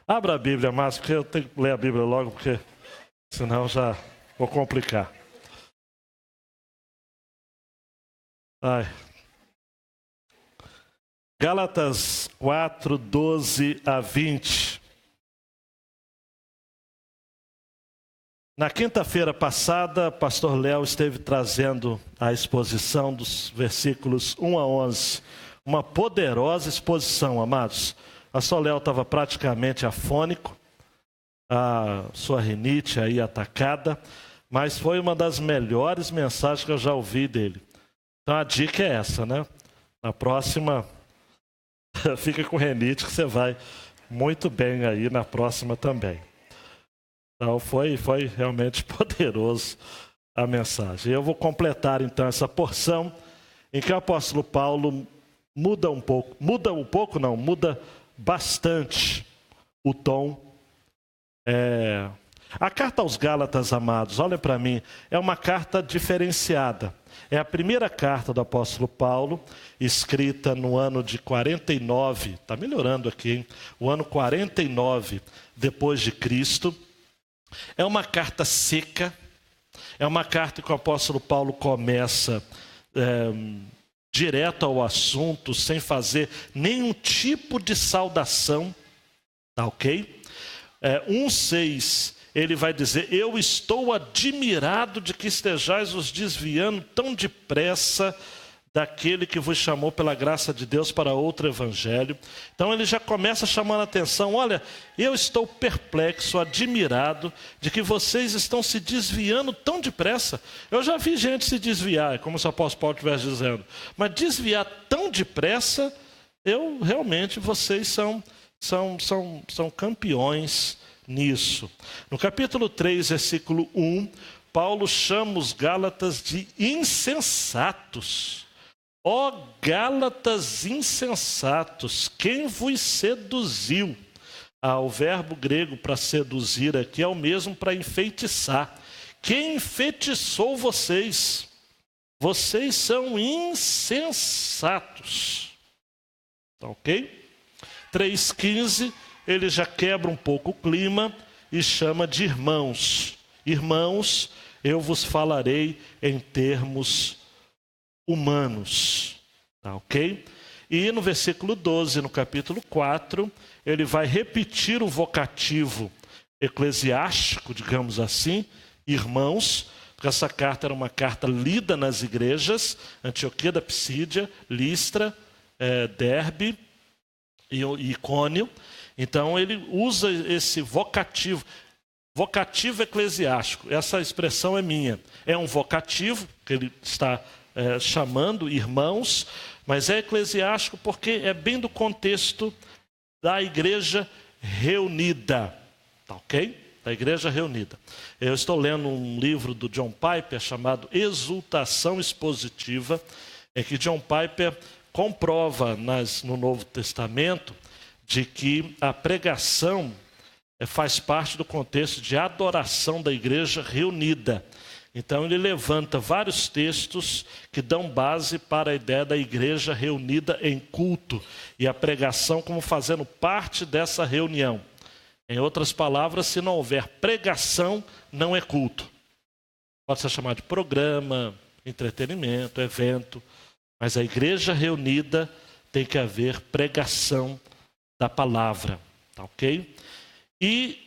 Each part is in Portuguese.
Abra a Bíblia, Márcio, porque eu tenho que ler a Bíblia logo, porque senão já vou complicar. Ai. Gálatas 4, 12 a 20. Na quinta-feira passada, pastor Léo esteve trazendo a exposição dos versículos 1 a 11. Uma poderosa exposição, amados. Pastor Léo estava praticamente afônico, a sua rinite aí atacada, mas foi uma das melhores mensagens que eu já ouvi dele. Então a dica é essa, né? Na próxima, fica com rinite que você vai muito bem aí na próxima também. Então foi realmente poderoso a mensagem. Eu vou completar então essa porção em que o apóstolo Paulo muda bastante o tom. A carta aos Gálatas, amados, olha para mim, é uma carta diferenciada. É a primeira carta do apóstolo Paulo, escrita no ano de 49, está melhorando aqui, hein? O ano 49 depois de Cristo. É uma carta seca, é uma carta que o apóstolo Paulo começa direto ao assunto, sem fazer nenhum tipo de saudação, tá ok? 1,6, ele vai dizer: eu estou admirado de que estejais vos desviando tão depressa daquele que vos chamou pela graça de Deus para outro evangelho. Então ele já começa chamando a atenção: olha, eu estou perplexo, admirado de que vocês estão se desviando tão depressa. Eu já vi gente se desviar, como se o apóstolo Paulo estivesse dizendo, mas desviar tão depressa, realmente vocês são campeões nisso. No capítulo 3, versículo 1, Paulo chama os Gálatas de insensatos. Ó Gálatas insensatos, quem vos seduziu? O verbo grego para seduzir aqui é o mesmo para enfeitiçar. Quem enfeitiçou vocês? Vocês são insensatos. Tá ok? 3,15, ele já quebra um pouco o clima e chama de irmãos. Irmãos, eu vos falarei em termos humanos, tá ok? E no versículo 12, no capítulo 4, ele vai repetir o vocativo eclesiástico, digamos assim, irmãos, porque essa carta era uma carta lida nas igrejas, Antioquia da Psídia, Listra, Derbe e Icônio. Então ele usa esse vocativo eclesiástico. Essa expressão é minha. É um vocativo que ele está chamando irmãos, mas é eclesiástico porque é bem do contexto da igreja reunida, tá ok? Da igreja reunida. Eu estou lendo um livro do John Piper chamado Exultação Expositiva, em que John Piper comprova no Novo Testamento de que a pregação faz parte do contexto de adoração da igreja reunida. Então ele levanta vários textos que dão base para a ideia da igreja reunida em culto e a pregação como fazendo parte dessa reunião. Em outras palavras, se não houver pregação, não é culto. Pode ser chamado de programa, entretenimento, evento, mas a igreja reunida tem que haver pregação da palavra, tá ok? E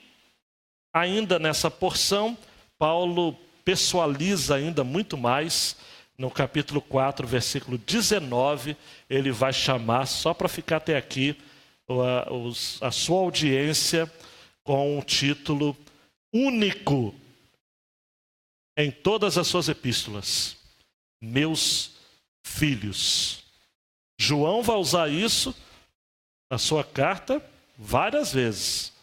ainda nessa porção, Paulo pessoaliza ainda muito mais. No capítulo 4, versículo 19, ele vai chamar, só para ficar até aqui, a sua audiência com um título único em todas as suas epístolas: meus filhos. João vai usar isso na sua carta várias vezes,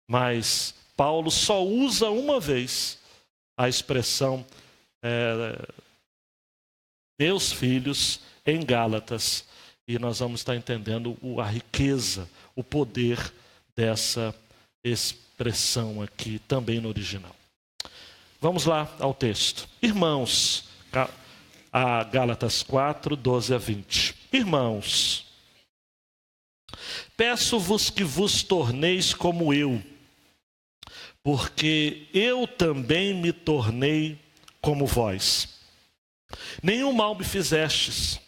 mas Paulo só usa uma vez a expressão meus filhos em Gálatas, e nós vamos estar entendendo a riqueza, o poder dessa expressão aqui também no original. Vamos lá ao texto. Irmãos, a Gálatas 4, 12 a 20. Irmãos, Peço-vos que vos torneis como eu, porque eu também me tornei como vós. Nenhum mal me fizestes,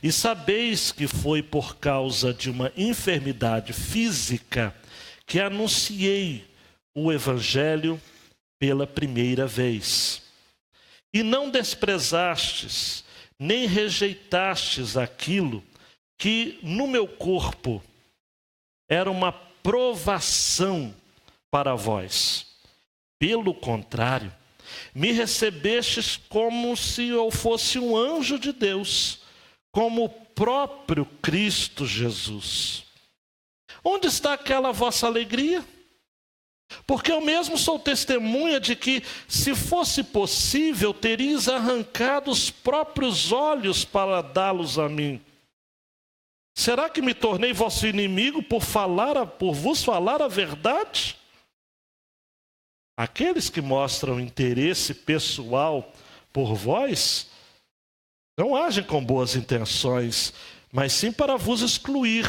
e sabeis que foi por causa de uma enfermidade física que anunciei o Evangelho pela primeira vez. E não desprezastes, nem rejeitastes aquilo que no meu corpo era uma provação para vós. Pelo contrário, me recebestes como se eu fosse um anjo de Deus, como o próprio Cristo Jesus. Onde está aquela vossa alegria? Porque eu mesmo sou testemunha de que, se fosse possível, terias arrancado os próprios olhos para dá-los a mim. Será que me tornei vosso inimigo por vos falar a verdade? Aqueles que mostram interesse pessoal por vós, não agem com boas intenções, mas sim para vos excluir,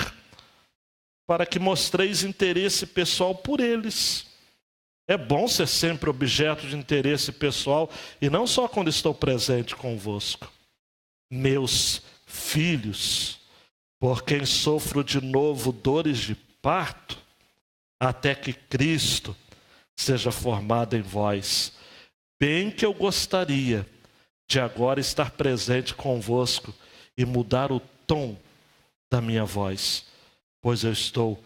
para que mostreis interesse pessoal por eles. É bom ser sempre objeto de interesse pessoal, e não só quando estou presente convosco. Meus filhos, por quem sofro de novo dores de parto, até que Cristo seja formado em vós. Bem que eu gostaria de agora estar presente convosco e mudar o tom da minha voz, pois eu estou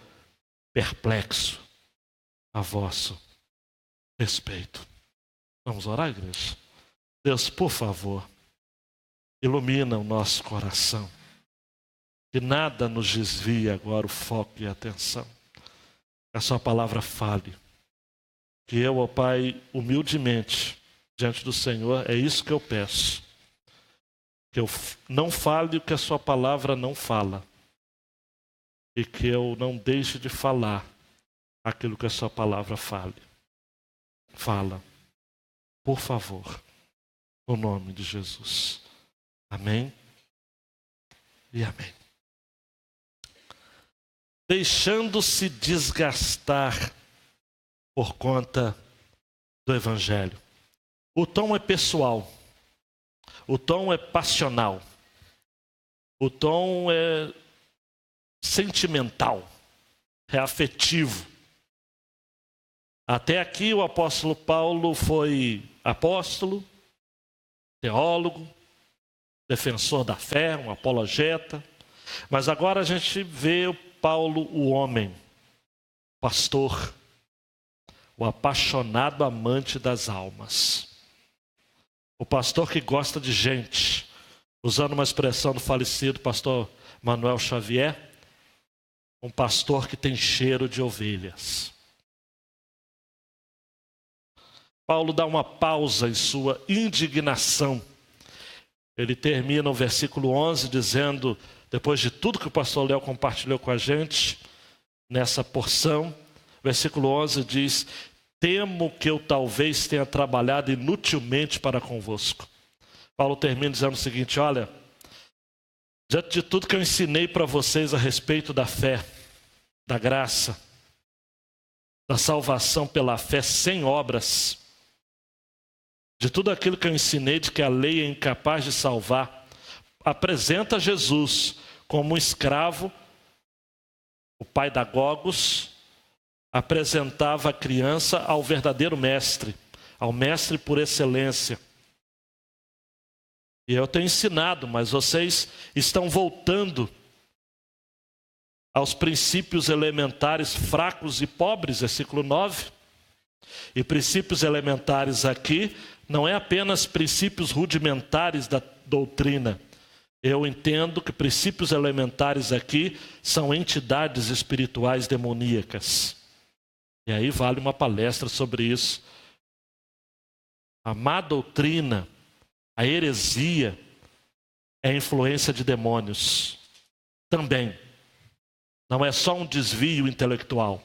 perplexo a vosso respeito. Vamos orar, igreja? Deus, por favor, ilumina o nosso coração, que nada nos desvie agora o foco e a atenção. Que a sua palavra fale, que eu, ó Pai, humildemente, diante do Senhor, é isso que eu peço. Que eu não fale o que a sua palavra não fala, e que eu não deixe de falar aquilo que a sua palavra fale. Fala, por favor, no nome de Jesus. Amém e amém. Deixando-se desgastar por conta do Evangelho. O tom é pessoal, o tom é passional, o tom é sentimental, é afetivo. Até aqui o apóstolo Paulo foi apóstolo, teólogo, defensor da fé, um apologeta. Mas agora a gente vê o Paulo, o homem, pastor, o apaixonado amante das almas. O pastor que gosta de gente, usando uma expressão do falecido pastor Manuel Xavier, um pastor que tem cheiro de ovelhas. Paulo dá uma pausa em sua indignação. Ele termina o versículo 11 dizendo, depois de tudo que o pastor Léo compartilhou com a gente, nessa porção, versículo 11 diz: temo que eu talvez tenha trabalhado inutilmente para convosco. Paulo termina dizendo o seguinte: olha, diante de tudo que eu ensinei para vocês a respeito da fé, da graça, da salvação pela fé sem obras, de tudo aquilo que eu ensinei de que a lei é incapaz de salvar, apresenta Jesus como um escravo. O pai da Gogos apresentava a criança ao verdadeiro mestre, ao mestre por excelência. E eu tenho ensinado, mas vocês estão voltando aos princípios elementares fracos e pobres, versículo 9. E princípios elementares aqui não é apenas princípios rudimentares da doutrina. Eu entendo que princípios elementares aqui são entidades espirituais demoníacas. E aí vale uma palestra sobre isso. A má doutrina, a heresia, é influência de demônios. Também. Não é só um desvio intelectual.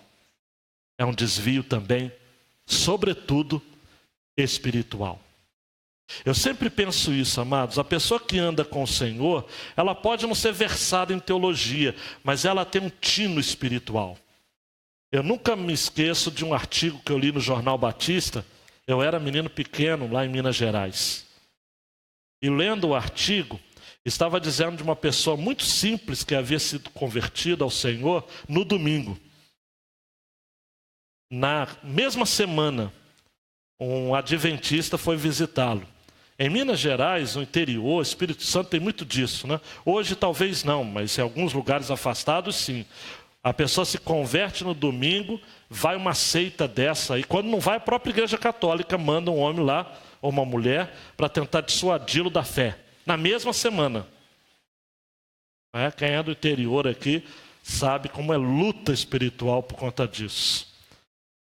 É um desvio também, sobretudo, espiritual. Eu sempre penso isso, amados. A pessoa que anda com o Senhor, ela pode não ser versada em teologia, mas ela tem um tino espiritual. Eu nunca me esqueço de um artigo que eu li no Jornal Batista. Eu era menino pequeno lá em Minas Gerais. E lendo o artigo, estava dizendo de uma pessoa muito simples que havia sido convertida ao Senhor no domingo. Na mesma semana, um adventista foi visitá-lo. Em Minas Gerais, no interior, Espírito Santo tem muito disso, né? Hoje talvez não, mas em alguns lugares afastados sim. A pessoa se converte no domingo, vai uma seita dessa, e quando não vai, a própria igreja católica manda um homem lá, ou uma mulher, para tentar dissuadi-lo da fé. Na mesma semana. Quem é do interior aqui sabe como é luta espiritual por conta disso.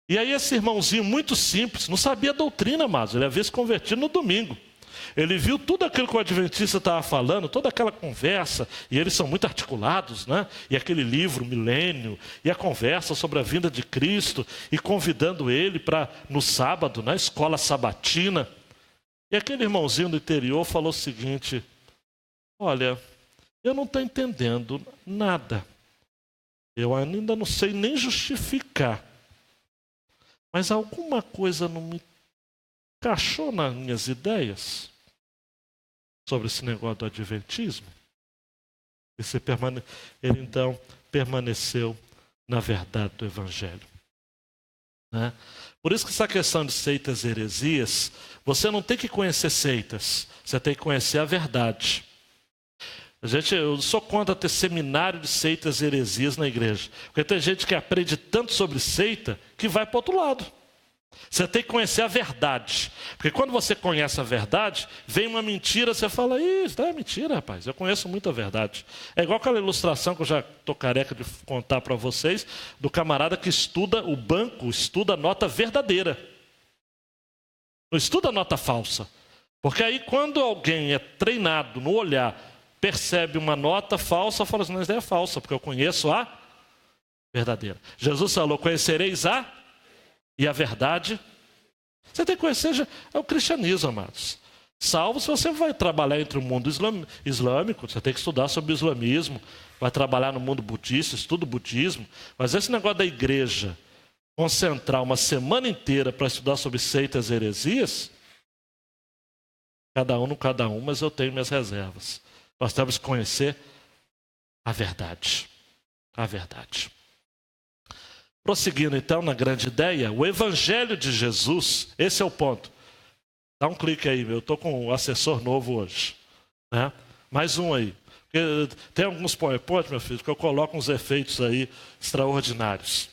E aí esse irmãozinho muito simples, não sabia a doutrina, mas ele havia se convertido no domingo. Ele viu tudo aquilo que o adventista estava falando, toda aquela conversa, e eles são muito articulados, né? E aquele livro, Milênio, e a conversa sobre a vinda de Cristo, e convidando ele para, no sábado, na escola sabatina. E aquele irmãozinho do interior falou o seguinte: olha, eu não estou entendendo nada. Eu ainda não sei nem justificar. Mas alguma coisa não me encaixou nas minhas ideias sobre esse negócio do adventismo. Ele então permaneceu na verdade do Evangelho. Né? Por isso que essa questão de seitas e heresias, você não tem que conhecer seitas, você tem que conhecer a verdade. Eu sou contra ter seminário de seitas e heresias na igreja. Porque tem gente que aprende tanto sobre seita que vai para o outro lado. Você tem que conhecer a verdade. Porque quando você conhece a verdade, vem uma mentira, você fala: isso é mentira, rapaz, eu conheço muito a verdade. É igual aquela ilustração que eu já estou careca de contar para vocês, do camarada que estuda o banco, estuda a nota verdadeira. Não estuda a nota falsa. Porque aí quando alguém é treinado no olhar, percebe uma nota falsa, fala assim: não, isso é falsa, porque eu conheço a verdadeira. Jesus falou: conhecereis e a verdade. Você tem que conhecer o cristianismo, amados. Salvo se você vai trabalhar entre o mundo islâmico, você tem que estudar sobre o islamismo, vai trabalhar no mundo budista, estuda o budismo. Mas esse negócio da igreja concentrar uma semana inteira para estudar sobre seitas e heresias, cada um, mas eu tenho minhas reservas. Nós temos que conhecer a verdade. A verdade. Prosseguindo então na grande ideia, o Evangelho de Jesus, esse é o ponto. Dá um clique aí, eu estou com um assessor novo hoje. Né? Mais um aí. Porque tem alguns PowerPoint, meu filho, que eu coloco uns efeitos aí extraordinários.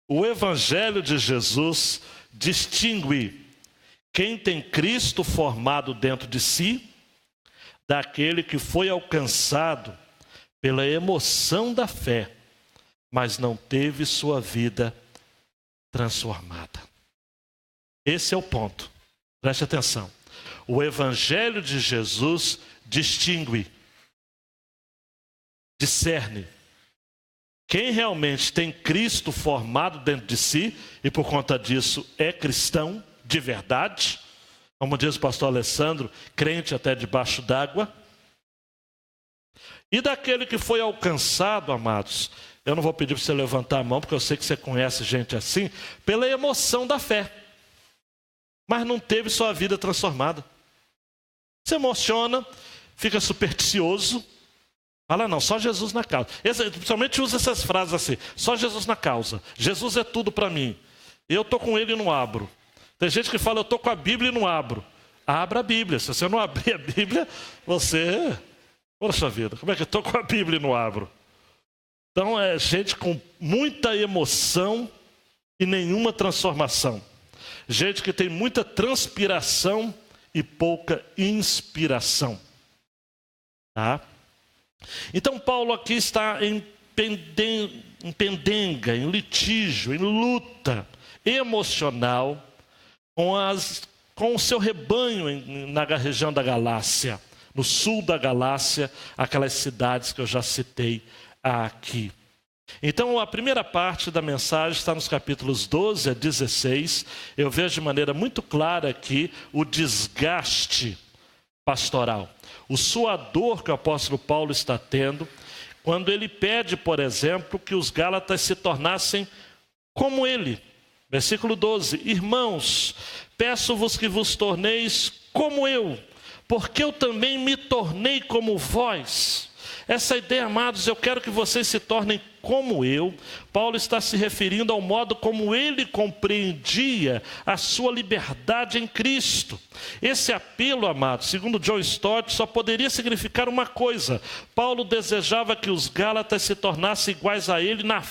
O Evangelho de Jesus distingue quem tem Cristo formado dentro de si daquele que foi alcançado pela emoção da fé, mas não teve sua vida transformada. Esse é o ponto. Preste atenção. O Evangelho de Jesus distingue, discerne quem realmente tem Cristo formado dentro de si e por conta disso é cristão de verdade, como diz o pastor Alessandro, crente até debaixo d'água. E daquele que foi alcançado, amados, eu não vou pedir para você levantar a mão, porque eu sei que você conhece gente assim, pela emoção da fé, mas não teve sua vida transformada. Se emociona, fica supersticioso, fala: não, só Jesus na causa. Principalmente usa essas frases assim: só Jesus na causa, Jesus é tudo para mim, eu estou com ele e não abro. Tem gente que fala: eu estou com a Bíblia e não abro. Abra a Bíblia. Se você não abrir a Bíblia, você... Poxa vida, como é que eu estou com a Bíblia e não abro? Então é gente com muita emoção e nenhuma transformação. Gente que tem muita transpiração e pouca inspiração. Tá? Então Paulo aqui está em pendenga, em litígio, em luta emocional com o seu rebanho na região da Galácia, no sul da Galácia, aquelas cidades que eu já citei aqui. Então, a primeira parte da mensagem está nos capítulos 12 a 16. Eu vejo de maneira muito clara aqui o desgaste pastoral, o suador que o apóstolo Paulo está tendo, quando ele pede, por exemplo, que os Gálatas se tornassem como ele. Versículo 12: irmãos, peço-vos que vos torneis como eu, porque eu também me tornei como vós. Essa ideia, amados, eu quero que vocês se tornem como eu. Paulo está se referindo ao modo como ele compreendia a sua liberdade em Cristo. Esse apelo, amados, segundo John Stott, só poderia significar uma coisa: Paulo desejava que os Gálatas se tornassem iguais a ele na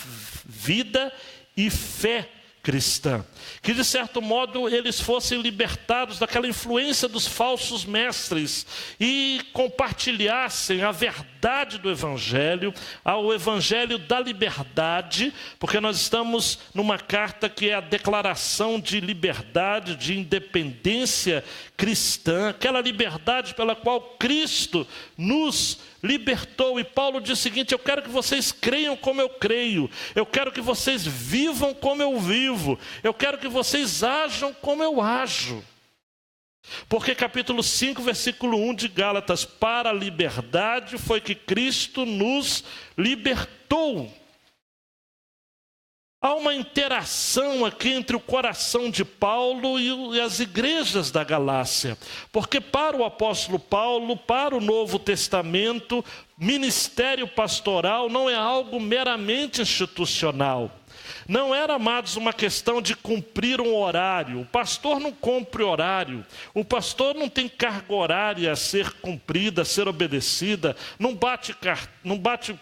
vida e fé cristã, que de certo modo eles fossem libertados daquela influência dos falsos mestres e compartilhassem a verdade do Evangelho, ao Evangelho da liberdade, porque nós estamos numa carta que é a declaração de liberdade, de independência cristã, aquela liberdade pela qual Cristo nos libertou. E Paulo diz o seguinte: eu quero que vocês creiam como eu creio, eu quero que vocês vivam como eu vivo, eu quero que vocês ajam como eu ajo. Porque capítulo 5, versículo 1 de Gálatas: para a liberdade foi que Cristo nos libertou. Há uma interação aqui entre o coração de Paulo e as igrejas da Galácia. Porque para o apóstolo Paulo, para o Novo Testamento, ministério pastoral não é algo meramente institucional. Não era, amados, uma questão de cumprir um horário. O pastor não cumpre horário. O pastor não tem carga horária a ser cumprida, a ser obedecida. Não bate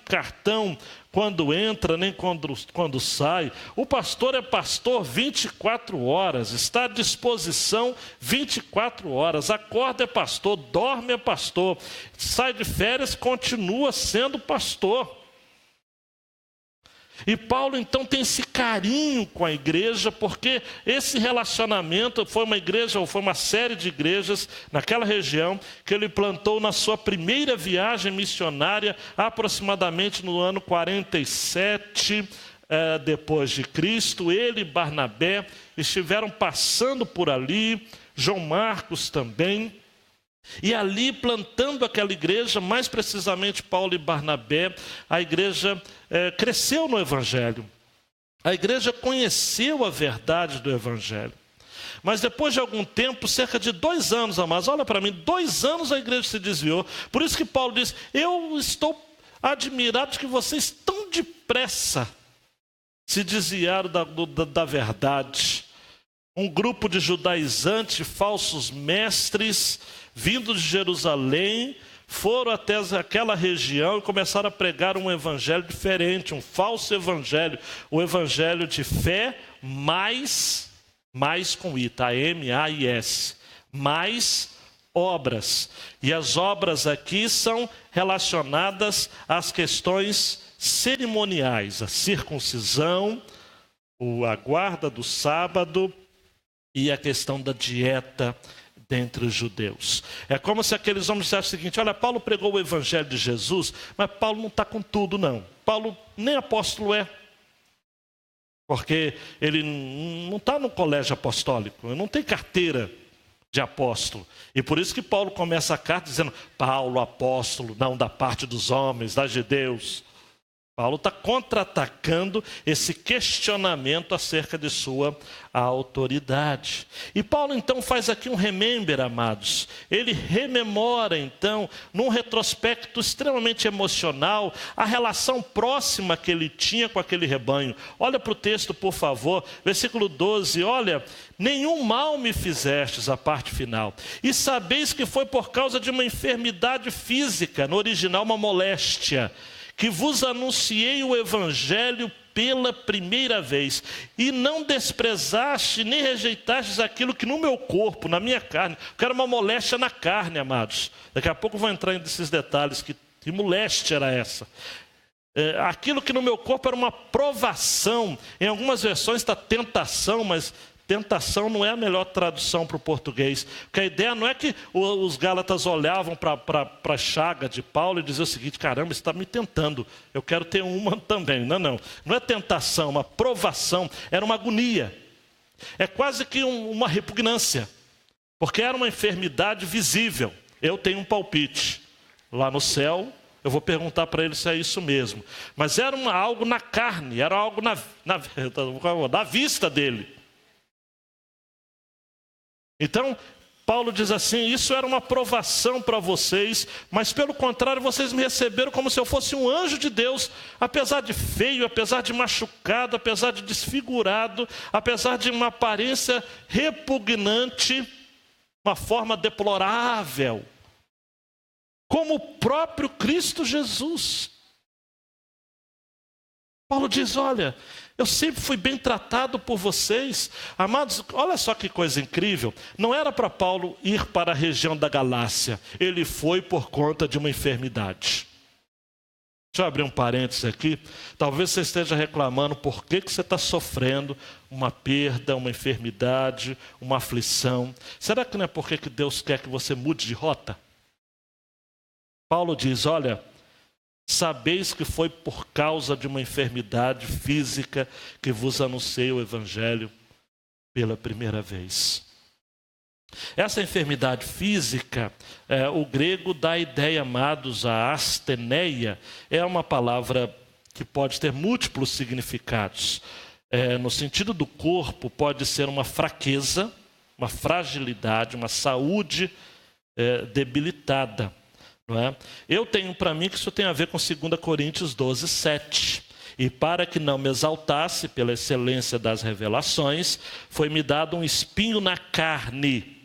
cartão quando entra, nem quando sai. O pastor é pastor 24 horas, está à disposição 24 horas. Acorda é pastor, dorme é pastor, sai de férias, continua sendo pastor. E Paulo então tem esse carinho com a igreja, porque esse relacionamento foi uma igreja, ou foi uma série de igrejas naquela região que ele plantou na sua primeira viagem missionária, aproximadamente no ano 47 depois de Cristo. Ele e Barnabé estiveram passando por ali, João Marcos também. E ali, plantando aquela igreja, mais precisamente Paulo e Barnabé, a igreja cresceu no Evangelho. A igreja conheceu a verdade do Evangelho. Mas depois de algum tempo, cerca de 2 anos, amados, olha para mim, 2 anos a igreja se desviou. Por isso que Paulo diz: eu estou admirado de que vocês tão depressa se desviaram da verdade. Um grupo de judaizantes, falsos mestres, vindos de Jerusalém, foram até aquela região e começaram a pregar um evangelho diferente, um falso evangelho, o evangelho de fé mais com I, tá? M-A-I-S, mais obras. E as obras aqui são relacionadas às questões cerimoniais, a circuncisão, a guarda do sábado e a questão da dieta dentre os judeus. É como se aqueles homens dissessem o seguinte: olha, Paulo pregou o evangelho de Jesus, mas Paulo não está com tudo, não. Paulo nem apóstolo é, porque ele não está no colégio apostólico, ele não tem carteira de apóstolo. E por isso que Paulo começa a carta dizendo: Paulo, apóstolo, não da parte dos homens, da de Deus. Paulo está contra-atacando esse questionamento acerca de sua autoridade. E Paulo então faz aqui um remember, amados. Ele rememora então, num retrospecto extremamente emocional, a relação próxima que ele tinha com aquele rebanho. Olha para o texto, por favor, versículo 12, olha: nenhum mal me fizestes, a parte final, e sabeis que foi por causa de uma enfermidade física, no original uma moléstia, que vos anunciei o evangelho pela primeira vez, e não desprezaste nem rejeitastes aquilo que no meu corpo, na minha carne, porque era uma moléstia na carne, amados. Daqui a pouco eu vou entrar nesses detalhes, que moléstia era essa. Aquilo que no meu corpo era uma provação, em algumas versões está tentação, mas tentação não é a melhor tradução para o português. Porque a ideia não é que os gálatas olhavam para a chaga de Paulo e diziam o seguinte: caramba, você está me tentando, eu quero ter uma também. Não é tentação, uma provação, era uma agonia. É quase que uma repugnância, porque era uma enfermidade visível. Eu tenho um palpite. Lá no céu, eu vou perguntar para ele se é isso mesmo. Mas era algo na carne, era algo na vista dele. Então, Paulo diz assim: isso era uma provação para vocês, mas pelo contrário, vocês me receberam como se eu fosse um anjo de Deus, apesar de feio, apesar de machucado, apesar de desfigurado, apesar de uma aparência repugnante, uma forma deplorável, como o próprio Cristo Jesus. Paulo diz: olha, eu sempre fui bem tratado por vocês. Amados, olha só que coisa incrível. Não era para Paulo ir para a região da Galácia. Ele foi por conta de uma enfermidade. Deixa eu abrir um parênteses aqui. Talvez você esteja reclamando por que você está sofrendo uma perda, uma enfermidade, uma aflição. Será que não é porque que Deus quer que você mude de rota? Paulo diz: olha, sabeis que foi por causa de uma enfermidade física que vos anunciei o Evangelho pela primeira vez. Essa enfermidade física, o grego dá a ideia, amados, a asteneia, é uma palavra que pode ter múltiplos significados. No sentido do corpo, pode ser uma fraqueza, uma fragilidade, uma saúde debilitada. Não é? Eu tenho para mim que isso tem a ver com 2 Coríntios 12, 7. E para que não me exaltasse pela excelência das revelações, foi-me dado um espinho na carne.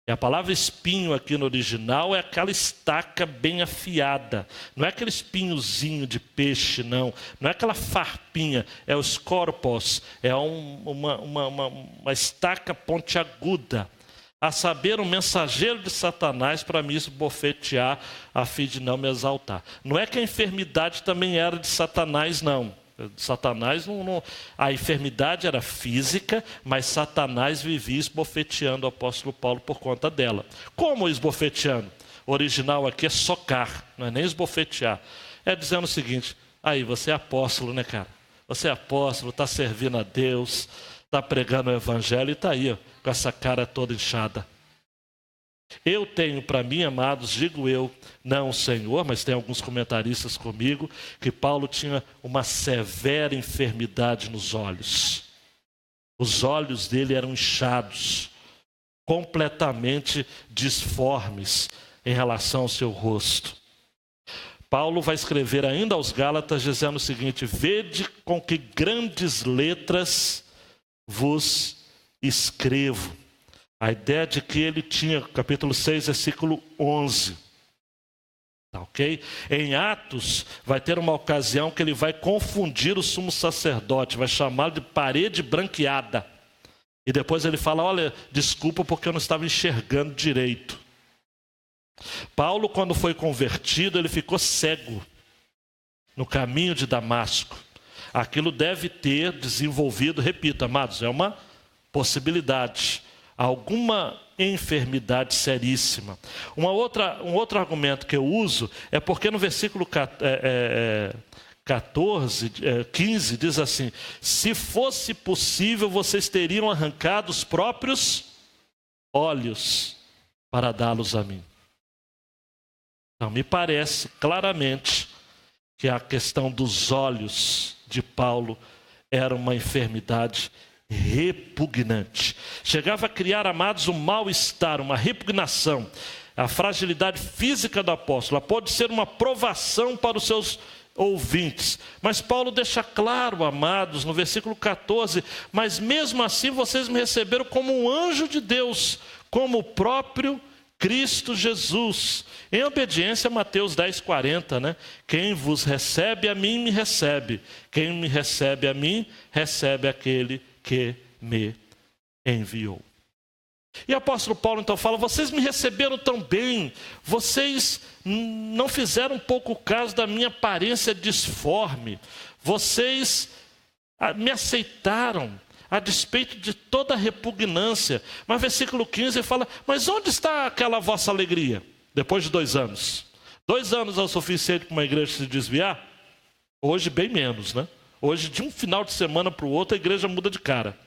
E a palavra espinho aqui no original é aquela estaca bem afiada. Não é aquele espinhozinho de peixe, não. Não é aquela farpinha, é o scorpos. É uma estaca pontiaguda. A saber, um mensageiro de Satanás para me esbofetear, a fim de não me exaltar. Não é que a enfermidade também era de Satanás, não. Satanás não. A enfermidade era física, mas Satanás vivia esbofeteando o apóstolo Paulo por conta dela. Como esbofeteando? O original aqui é socar, não é nem esbofetear. É dizendo o seguinte: aí, você é apóstolo, né, cara? Você é apóstolo, está servindo a Deus, está pregando o Evangelho e está aí, ó, com essa cara toda inchada. Eu tenho para mim, amados, digo eu, não o Senhor, mas tem alguns comentaristas comigo, que Paulo tinha uma severa enfermidade nos olhos. Os olhos dele eram inchados, completamente disformes em relação ao seu rosto. Paulo vai escrever ainda aos Gálatas dizendo o seguinte: vede com que grandes letras vos escrevo. A ideia de que ele tinha, capítulo 6, versículo 11. Tá, ok? Em Atos, vai ter uma ocasião que ele vai confundir o sumo sacerdote, vai chamá-lo de parede branqueada. E depois ele fala: olha, desculpa porque eu não estava enxergando direito. Paulo, quando foi convertido, ele ficou cego no caminho de Damasco. Aquilo deve ter desenvolvido, repito, amados, é uma possibilidade, alguma enfermidade seríssima. Um outro argumento que eu uso é porque no versículo 15 diz assim: se fosse possível, vocês teriam arrancado os próprios olhos para dá-los a mim. Então, me parece claramente que a questão dos olhos de Paulo era uma enfermidade repugnante. Chegava a criar, amados, um mal-estar, uma repugnação. A fragilidade física do apóstolo pode ser uma provação para os seus ouvintes. Mas Paulo deixa claro, amados, no versículo 14: mas mesmo assim vocês me receberam como um anjo de Deus, como o próprio Cristo Jesus, em obediência a Mateus 10:40, né? Quem vos recebe a mim, me recebe. Quem me recebe a mim, recebe aquele que me enviou. E o apóstolo Paulo então fala: vocês me receberam tão bem, vocês não fizeram pouco caso da minha aparência disforme, vocês me aceitaram, a despeito de toda repugnância. Mas versículo 15 fala, mas onde está aquela vossa alegria? Depois de 2 anos. 2 anos é o suficiente para uma igreja se desviar? Hoje bem menos, né? Hoje de um final de semana para o outro a igreja muda de cara.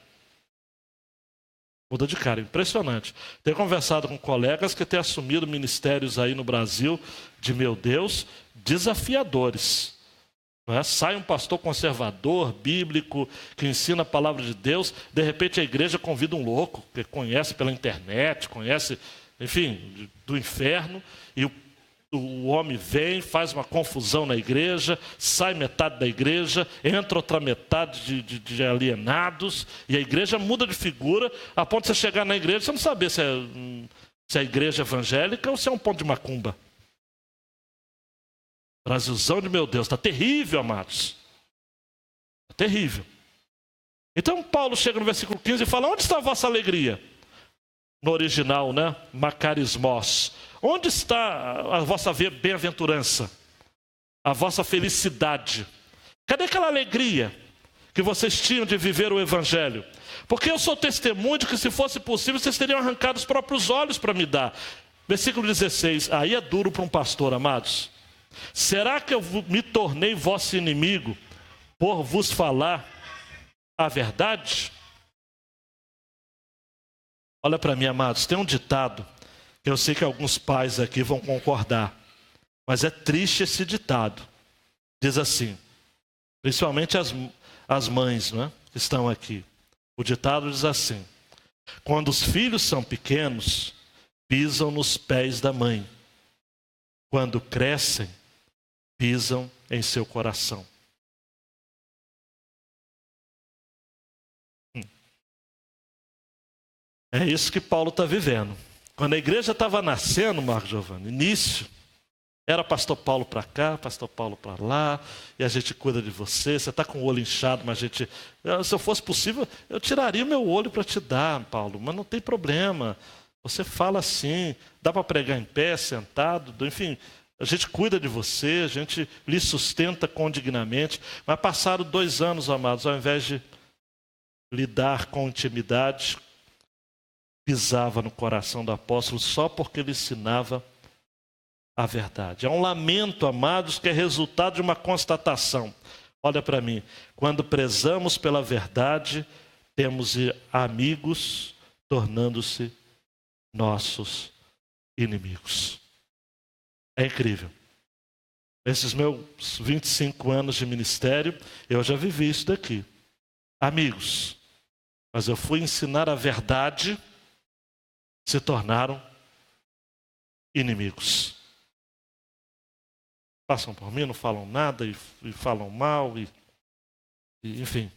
Muda de cara, impressionante. Tenho conversado com colegas que têm assumido ministérios aí no Brasil de, meu Deus, desafiadores. Não é? Sai um pastor conservador, bíblico, que ensina a palavra de Deus, de repente a igreja convida um louco, que conhece pela internet, conhece, enfim, do inferno, e o homem vem, faz uma confusão na igreja, sai metade da igreja, entra outra metade de alienados, e a igreja muda de figura, a ponto de você chegar na igreja e você não saber se é a igreja evangélica ou se é um ponto de macumba. Brasilzão de meu Deus, está terrível, amados. Está terrível. Então Paulo chega no versículo 15 e fala, onde está a vossa alegria? No original, né? Macarismos. Onde está a vossa bem-aventurança? A vossa felicidade? Cadê aquela alegria que vocês tinham de viver o evangelho? Porque eu sou testemunho de que se fosse possível, vocês teriam arrancado os próprios olhos para me dar. Versículo 16, aí é duro para um pastor, amados. Será que eu me tornei vosso inimigo por vos falar a verdade? Olha para mim, amados, tem um ditado que eu sei que alguns pais aqui vão concordar, mas é triste esse ditado. Diz assim, principalmente as mães, não é, que estão aqui. O ditado diz assim, quando os filhos são pequenos, pisam nos pés da mãe. Quando crescem, pisam em seu coração. É isso que Paulo está vivendo. Quando a igreja estava nascendo, Marco Giovanni, início, era pastor Paulo para cá, pastor Paulo para lá, e a gente cuida de você, você está com o olho inchado, mas a gente, se eu fosse possível, eu tiraria o meu olho para te dar, Paulo, mas não tem problema, você fala assim, dá para pregar em pé, sentado, enfim, a gente cuida de você, a gente lhe sustenta condignamente, mas passaram 2 anos, amados, ao invés de lidar com intimidade, pisava no coração do apóstolo só porque ele ensinava a verdade. É um lamento, amados, que é resultado de uma constatação. Olha para mim, quando prezamos pela verdade, temos amigos tornando-se nossos inimigos. É incrível. Nesses meus 25 anos de ministério, eu já vivi isso daqui. Amigos, mas eu fui ensinar a verdade, se tornaram inimigos. Passam por mim, não falam nada e falam mal, enfim.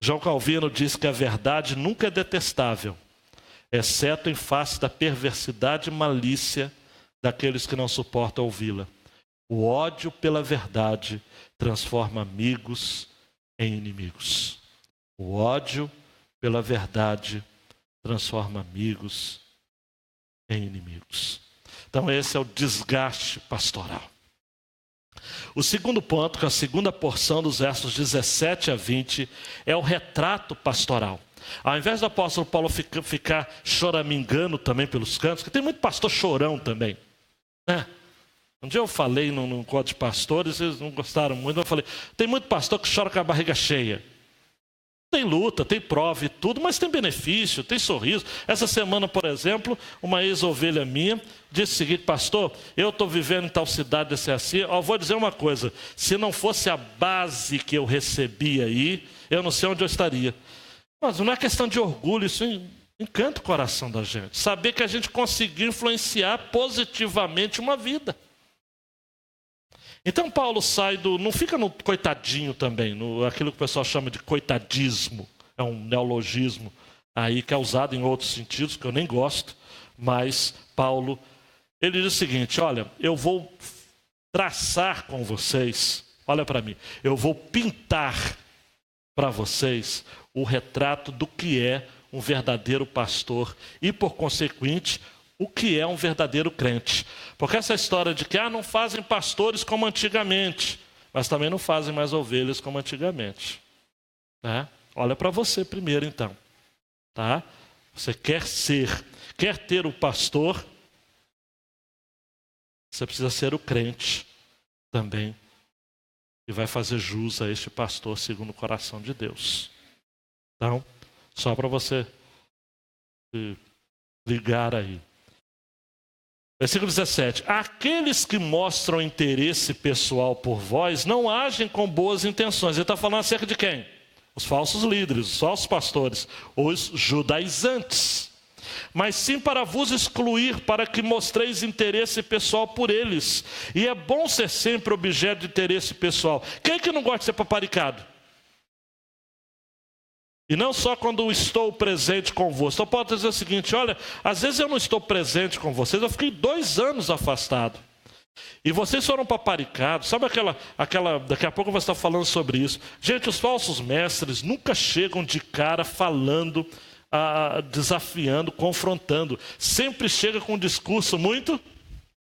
João Calvino diz que a verdade nunca é detestável, exceto em face da perversidade e malícia daqueles que não suportam ouvi-la. O ódio pela verdade transforma amigos em inimigos. O ódio pela verdade transforma amigos em inimigos. Então esse é o desgaste pastoral. O segundo ponto, que é a segunda porção dos versos 17 a 20, é o retrato pastoral. Ao invés do apóstolo Paulo ficar choramingando também pelos cantos, porque tem muito pastor chorão também, né? Um dia eu falei num encontro de pastores, eles não gostaram muito, mas eu falei, tem muito pastor que chora com a barriga cheia. Tem luta, tem prova e tudo, mas tem benefício, tem sorriso. Essa semana, por exemplo, uma ex-ovelha minha disse o seguinte, pastor, eu estou vivendo em tal cidade, assim, eu vou dizer uma coisa, se não fosse a base que eu recebi aí, eu não sei onde eu estaria. Mas não é questão de orgulho, isso encanta o coração da gente. Saber que a gente conseguiu influenciar positivamente uma vida. Então Paulo sai não fica no coitadinho também, aquilo que o pessoal chama de coitadismo, é um neologismo aí que é usado em outros sentidos, que eu nem gosto, mas Paulo, ele diz o seguinte, olha, eu vou traçar com vocês, olha para mim, eu vou pintar para vocês o retrato do que é um verdadeiro pastor e, por consequente, o que é um verdadeiro crente. Porque essa história de que não fazem pastores como antigamente, mas também não fazem mais ovelhas como antigamente. Né? Olha para você primeiro então, tá? Você quer ter o pastor, você precisa ser o crente também, e vai fazer jus a este pastor segundo o coração de Deus. Então, só para você ligar aí. Versículo 17. Aqueles que mostram interesse pessoal por vós não agem com boas intenções. Ele está falando acerca de quem? Os falsos líderes, os falsos pastores, os judaizantes. Mas sim para vos excluir, para que mostreis interesse pessoal por eles. E é bom ser sempre objeto de interesse pessoal. Quem é que não gosta de ser paparicado? E não só quando estou presente convosco. Então pode dizer o seguinte, olha, às vezes eu não estou presente com vocês, eu fiquei 2 anos afastado. E vocês foram paparicados, sabe daqui a pouco eu vou estar falando sobre isso. Gente, os falsos mestres nunca chegam de cara falando, desafiando, confrontando. Sempre chega com um discurso muito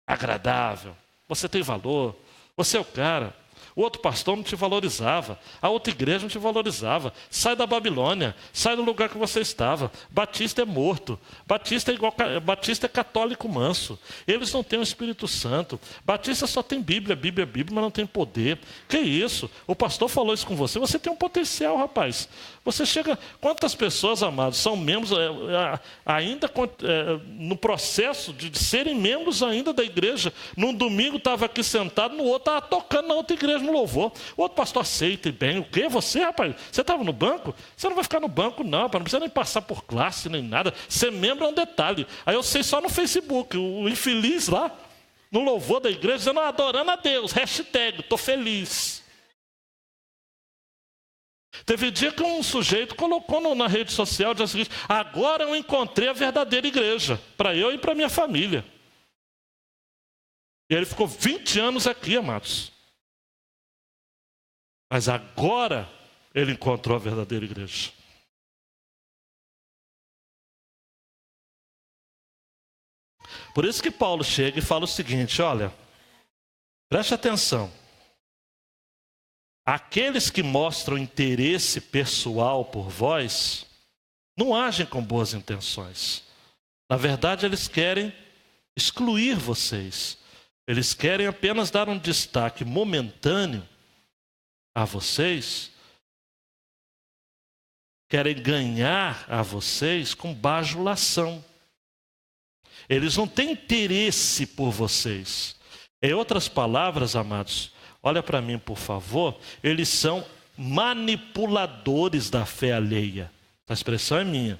agradável. Você tem valor, você é o cara. O outro pastor não te valorizava, a outra igreja não te valorizava. Sai da Babilônia, sai do lugar que você estava. Batista é morto, Batista é católico manso. Eles não têm o Espírito Santo. Batista só tem Bíblia, mas não tem poder. Que isso? O pastor falou isso com você, você tem um potencial, rapaz. Você chega... Quantas pessoas, amados, são membros ainda no processo de serem membros ainda da igreja. Num domingo estava aqui sentado, no outro estava tocando na outra igreja no louvor. O outro pastor aceita e bem. O quê? Você, rapaz? Você estava no banco? Você não vai ficar no banco, não. Não precisa nem passar por classe, nem nada. Ser membro é um detalhe. Aí eu sei só no Facebook, o infeliz lá, no louvor da igreja, dizendo, adorando a Deus, hashtag, estou feliz. Teve dia que um sujeito colocou na rede social, dizendo o seguinte, agora eu encontrei a verdadeira igreja, para eu e para minha família. E ele ficou 20 anos aqui, amados. Mas agora ele encontrou a verdadeira igreja. Por isso que Paulo chega e fala o seguinte, olha, preste atenção. Aqueles que mostram interesse pessoal por vós, não agem com boas intenções. Na verdade, eles querem excluir vocês. Eles querem apenas dar um destaque momentâneo a vocês. Querem ganhar a vocês com bajulação. Eles não têm interesse por vocês. Em outras palavras, amados, olha para mim, por favor. Eles são manipuladores da fé alheia. A expressão é minha.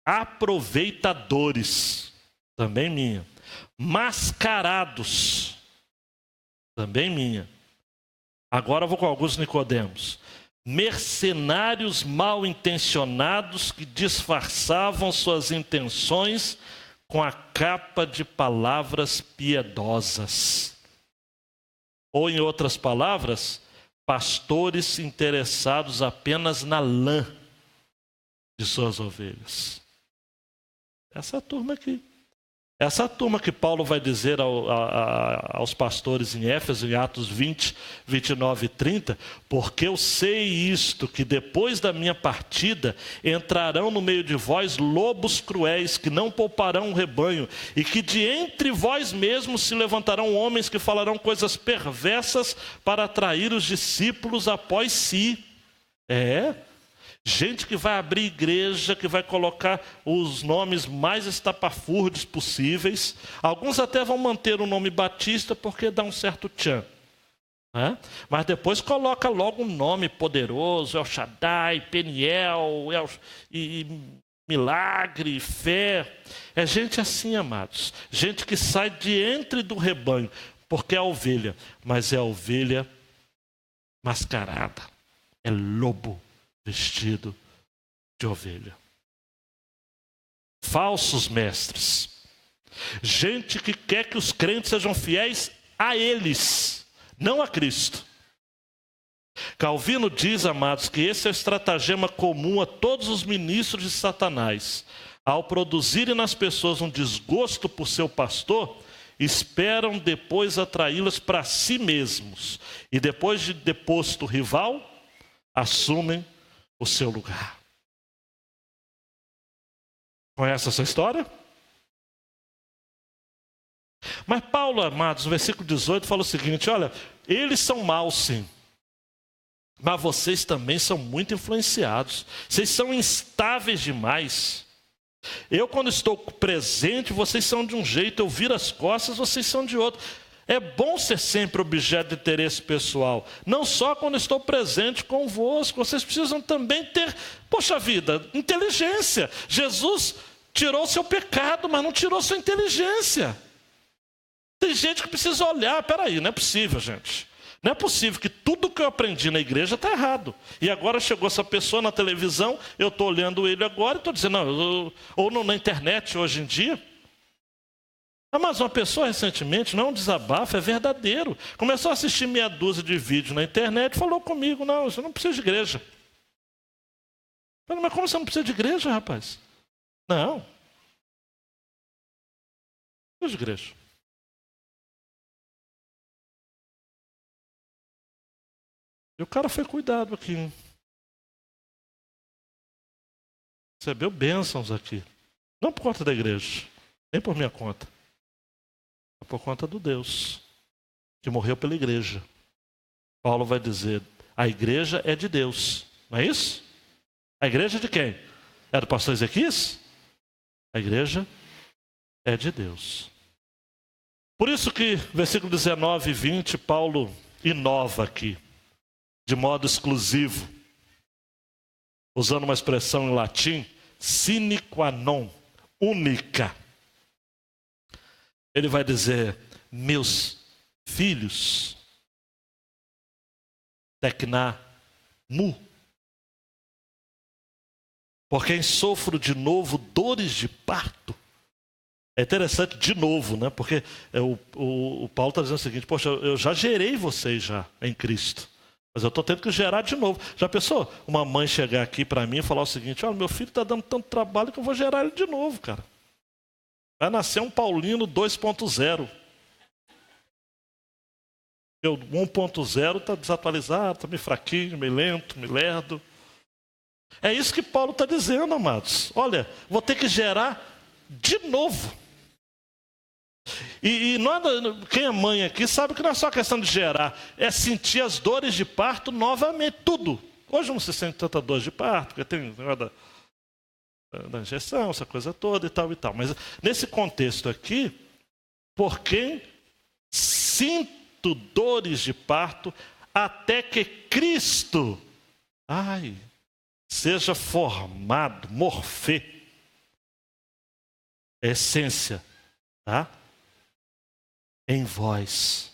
Aproveitadores. Também minha. Mascarados. Também minha. Agora eu vou com alguns Nicodemos. Mercenários mal intencionados que disfarçavam suas intenções com a capa de palavras piedosas. Ou, em outras palavras, pastores interessados apenas na lã de suas ovelhas. Essa turma aqui. Essa turma que Paulo vai dizer aos pastores em Éfeso, em Atos 20, 29 e 30, porque eu sei isto, que depois da minha partida entrarão no meio de vós lobos cruéis, que não pouparão o rebanho, e que de entre vós mesmos se levantarão homens que falarão coisas perversas para atrair os discípulos após si. Gente que vai abrir igreja, que vai colocar os nomes mais estapafúrdios possíveis. Alguns até vão manter o nome Batista porque dá um certo tchan. Mas depois coloca logo um nome poderoso, El Shaddai, Peniel, e milagre, fé. É gente assim, amados. Gente que sai de entre do rebanho, porque é ovelha, mas é ovelha mascarada. É lobo vestido de ovelha. Falsos mestres. Gente que quer que os crentes sejam fiéis a eles, não a Cristo. Calvino diz, amados, que esse é o estratagema comum a todos os ministros de Satanás. Ao produzirem nas pessoas um desgosto por seu pastor, esperam depois atraí-las para si mesmos. E depois de deposto o rival, assumem o seu lugar. Conhece essa história? Mas Paulo, amados, no versículo 18, fala o seguinte: olha, eles são maus sim, mas vocês também são muito influenciados. Vocês são instáveis demais. Eu, quando estou presente, vocês são de um jeito. Eu viro as costas, vocês são de outro. É bom ser sempre objeto de interesse pessoal. Não só quando estou presente convosco. Vocês precisam também ter, poxa vida, inteligência. Jesus tirou o seu pecado, mas não tirou sua inteligência. Tem gente que precisa olhar. Peraí, não é possível, gente. Não é possível que tudo que eu aprendi na igreja está errado. E agora chegou essa pessoa na televisão, eu estou olhando ele agora e estou dizendo, não, ou na internet hoje em dia. Mas uma pessoa recentemente, não é um desabafo, é verdadeiro. Começou a assistir meia dúzia de vídeos na internet e falou comigo, não, você não precisa de igreja. Eu falei, mas como você não precisa de igreja, rapaz? Não. Não precisa de igreja. E o cara foi cuidado aqui. Recebeu bênçãos aqui. Não por conta da igreja, nem por minha conta. É por conta do Deus que morreu pela igreja. Paulo vai dizer, a igreja é de Deus. Não é isso? A igreja é de quem? É do pastor Ezequias? A igreja é de Deus. Por isso que, versículo 19 e 20, Paulo inova aqui, de modo exclusivo, usando uma expressão em latim, sine qua non, única. Ele vai dizer, meus filhos, tecná mu, por quem sofro de novo dores de parto. É interessante, de novo, né? Porque o Paulo está dizendo o seguinte, poxa, eu já gerei vocês já em Cristo. Mas eu estou tendo que gerar de novo. Já pensou uma mãe chegar aqui para mim e falar o seguinte, olha, meu filho está dando tanto trabalho que eu vou gerar ele de novo, cara. Vai nascer um Paulino 2.0. O 1.0 está desatualizado, está meio fraquinho, meio lento, meio lerdo. É isso que Paulo está dizendo, amados. Olha, vou ter que gerar de novo. E quem é mãe aqui sabe que não é só questão de gerar, é sentir as dores de parto novamente, tudo. Hoje não se sente tanta dor de parto, porque tem o negócio da injeção, essa coisa toda e tal e tal. Mas nesse contexto aqui, por quem sinto dores de parto, até que Cristo, seja formado, morfê, essência, tá? Em vós.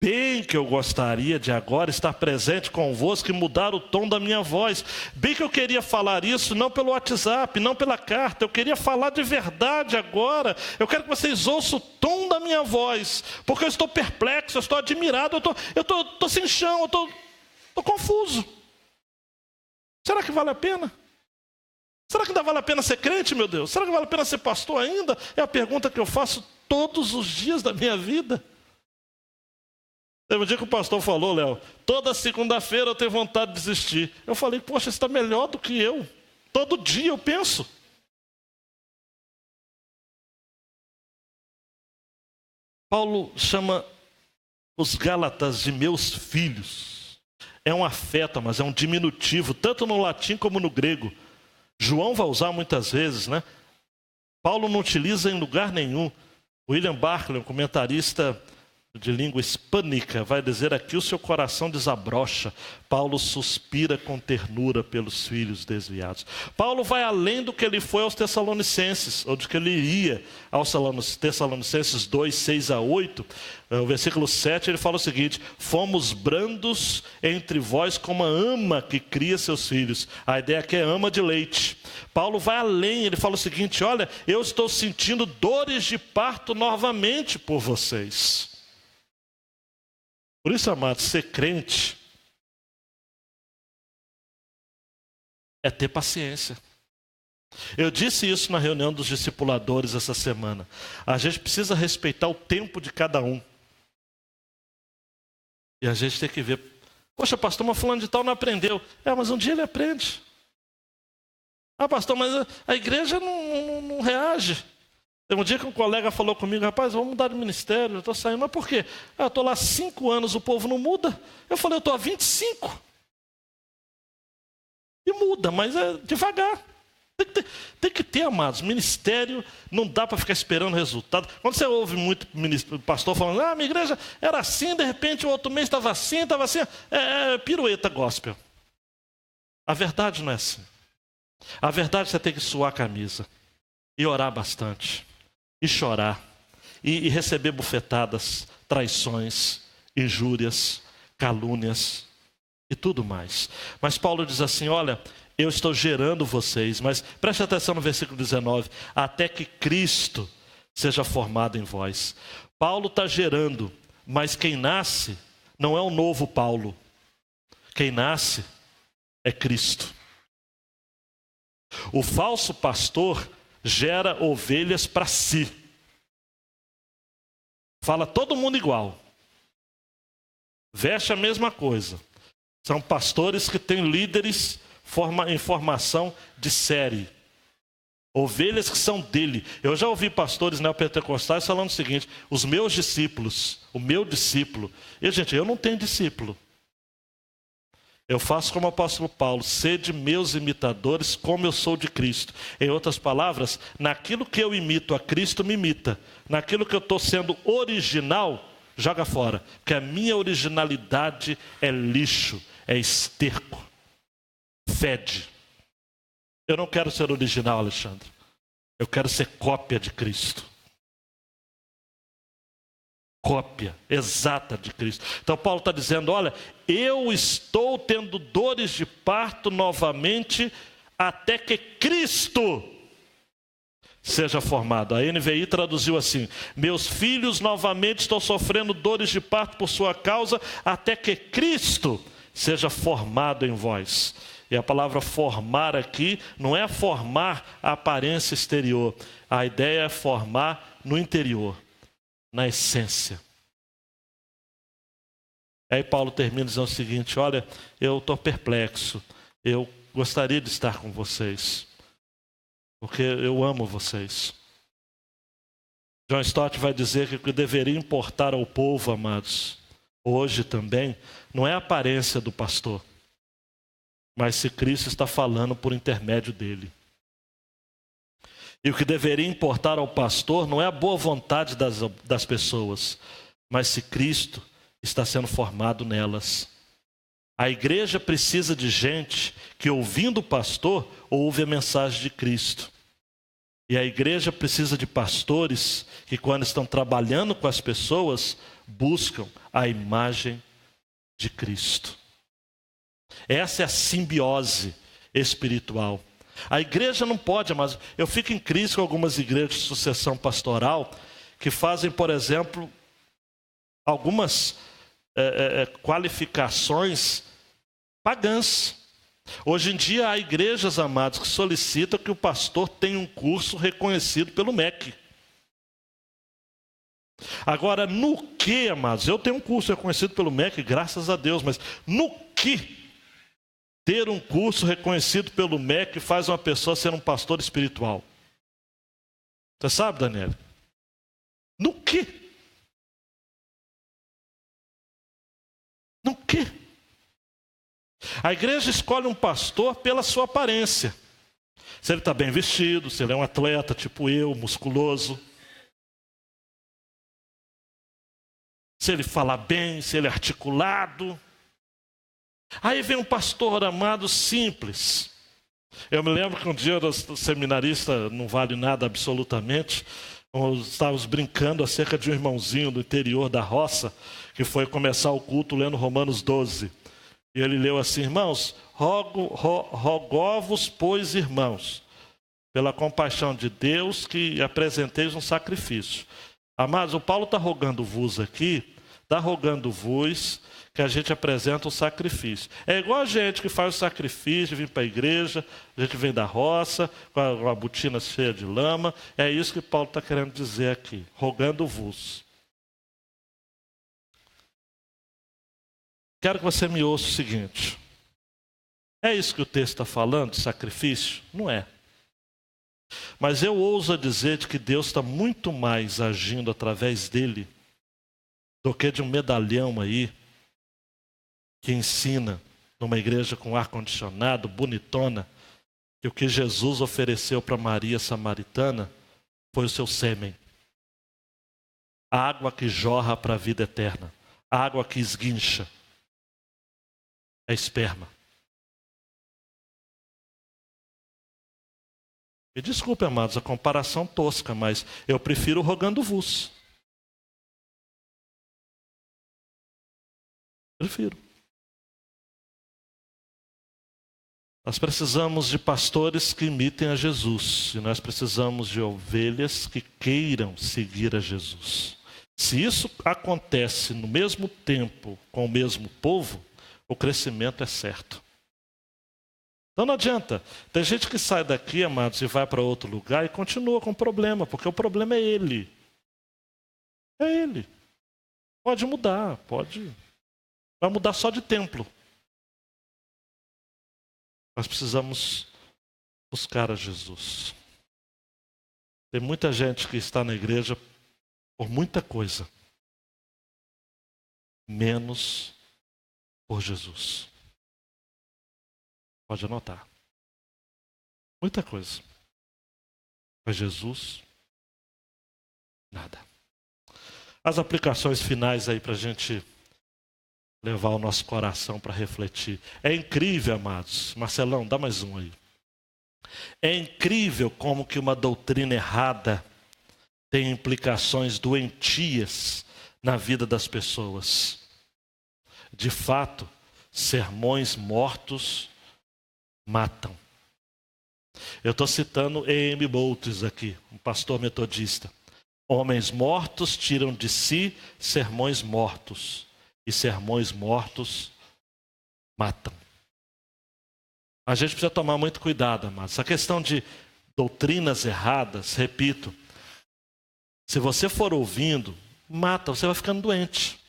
Bem que eu gostaria de agora estar presente convosco e mudar o tom da minha voz. Bem que eu queria falar isso não pelo WhatsApp, não pela carta. Eu queria falar de verdade agora. Eu quero que vocês ouçam o tom da minha voz. Porque eu estou perplexo, eu estou admirado, eu estou sem chão, eu estou confuso. Será que vale a pena? Será que ainda vale a pena ser crente, meu Deus? Será que vale a pena ser pastor ainda? É a pergunta que eu faço todos os dias da minha vida. Teve um dia que o pastor falou, Léo, toda segunda-feira eu tenho vontade de desistir. Eu falei, poxa, você está melhor do que eu. Todo dia eu penso. Paulo chama os Gálatas de meus filhos. É um afeto, mas é um diminutivo, tanto no latim como no grego. João vai usar muitas vezes, né? Paulo não utiliza em lugar nenhum. William Barclay, um comentarista de língua hispânica, vai dizer aqui, o seu coração desabrocha. Paulo suspira com ternura pelos filhos desviados. Paulo vai além do que ele foi aos Tessalonicenses, ou do que ele iria aos Tessalonicenses 2, 6 a 8. O versículo 7, ele fala o seguinte, fomos brandos entre vós como a ama que cria seus filhos. A ideia aqui é ama de leite. Paulo vai além, ele fala o seguinte, olha, eu estou sentindo dores de parto novamente por vocês. Por isso, amados, ser crente é ter paciência. Eu disse isso na reunião dos discipuladores essa semana. A gente precisa respeitar o tempo de cada um. E a gente tem que ver Poxa, pastor, mas fulano de tal não aprendeu. Mas um dia ele aprende. Pastor, mas a igreja não reage. Tem um dia que um colega falou comigo, rapaz, vamos mudar de ministério, eu estou saindo. Mas por quê? Eu estou lá há 5 anos, o povo não muda. Eu falei, eu estou há 25. E muda, mas é devagar. Tem que ter, amados, ministério, não dá para ficar esperando resultado. Quando você ouve muito pastor falando, minha igreja era assim, de repente o outro mês estava assim, pirueta gospel. A verdade não é assim. A verdade é que você tem que suar a camisa, e orar bastante, e chorar, e receber bufetadas, traições, injúrias, calúnias, e tudo mais. Mas Paulo diz assim, olha, eu estou gerando vocês, mas preste atenção no versículo 19, até que Cristo seja formado em vós. Paulo está gerando, mas quem nasce não é o novo Paulo. Quem nasce é Cristo. O falso pastor gera ovelhas para si. Fala todo mundo igual. Veste a mesma coisa. São pastores que têm líderes em formação de série. Ovelhas que são dele. Eu já ouvi pastores neopentecostais falando o seguinte, os meus discípulos, o meu discípulo. E, gente, eu não tenho discípulo. Eu faço como o apóstolo Paulo, sede meus imitadores, como eu sou de Cristo. Em outras palavras, naquilo que eu imito a Cristo, me imita. Naquilo que eu estou sendo original, joga fora. Porque a minha originalidade é lixo, é esterco, fede. Eu não quero ser original, Alexandre. Eu quero ser cópia de Cristo. Cópia exata de Cristo. Então Paulo está dizendo, olha, eu estou tendo dores de parto novamente até que Cristo seja formado. A NVI traduziu assim, meus filhos novamente estão sofrendo dores de parto por sua causa até que Cristo seja formado em vós. E a palavra formar aqui não é formar a aparência exterior. A ideia é formar no interior, na essência. Aí Paulo termina dizendo o seguinte, olha, eu estou perplexo. Eu gostaria de estar com vocês. Porque eu amo vocês. John Stott vai dizer que o que deveria importar ao povo, amados, hoje também, não é a aparência do pastor, mas se Cristo está falando por intermédio dele. E o que deveria importar ao pastor não é a boa vontade das pessoas, mas se Cristo está sendo formado nelas. A igreja precisa de gente que, ouvindo o pastor, ouve a mensagem de Cristo. E a igreja precisa de pastores que, quando estão trabalhando com as pessoas, buscam a imagem de Cristo. Essa é a simbiose espiritual. A igreja não pode, mas eu fico em crise com algumas igrejas de sucessão pastoral que fazem, por exemplo, algumas qualificações pagãs. Hoje em dia há igrejas, amados, que solicitam que o pastor tenha um curso reconhecido pelo MEC. Agora, no que, amados? Eu tenho um curso reconhecido pelo MEC, graças a Deus, mas no que ter um curso reconhecido pelo MEC faz uma pessoa ser um pastor espiritual? Você sabe, Daniel? No que? No que? A igreja escolhe um pastor pela sua aparência. Se ele está bem vestido, se ele é um atleta tipo eu, musculoso. Se ele fala bem, se ele é articulado. Aí vem um pastor amado simples. Eu me lembro que um dia eu seminarista, não vale nada absolutamente, estávamos brincando acerca de um irmãozinho do interior da roça, que foi começar o culto lendo Romanos 12. E ele leu assim, irmãos, rogo-vos, pois, irmãos, pela compaixão de Deus, que apresenteis um sacrifício. Amados, o Paulo está rogando-vos aqui, está rogando-vos que a gente apresenta um sacrifício. É igual a gente que faz o sacrifício, vem para a igreja, a gente vem da roça, com a botina cheia de lama. É isso que Paulo está querendo dizer aqui, rogando-vos. quero que você me ouça o seguinte. É isso que o texto está falando, de sacrifício? Não é. Mas eu ouso dizer de que Deus está muito mais agindo através dele do que de um medalhão aí que ensina numa igreja com ar-condicionado, bonitona, que o que Jesus ofereceu para Maria Samaritana foi o seu sêmen. A água que jorra para a vida eterna. A água que esguincha. É esperma. Me desculpe, amados, a comparação tosca, mas eu prefiro rogando-vos. Prefiro. Nós precisamos de pastores que imitem a Jesus. E nós precisamos de ovelhas que queiram seguir a Jesus. Se isso acontece no mesmo tempo com o mesmo povo, o crescimento é certo. Então não adianta. Tem gente que sai daqui, amados, e vai para outro lugar e continua com problema, porque o problema é ele. É ele. Pode mudar, pode. Vai mudar só de templo. Nós precisamos buscar a Jesus. Tem muita gente que está na igreja por muita coisa, menos por Jesus. Pode anotar. Muita coisa. Mas Jesus, nada. As aplicações finais aí para a gente levar o nosso coração para refletir. É incrível, amados. Marcelão, dá mais um aí. É incrível como que uma doutrina errada tem implicações doentias na vida das pessoas. De fato, sermões mortos matam. Eu estou citando E.M. Boltz aqui, um pastor metodista. Homens mortos tiram de si sermões mortos. E sermões mortos matam. A gente precisa tomar muito cuidado, amados. Essa questão de doutrinas erradas, repito, se você for ouvindo, mata, você vai ficando doente.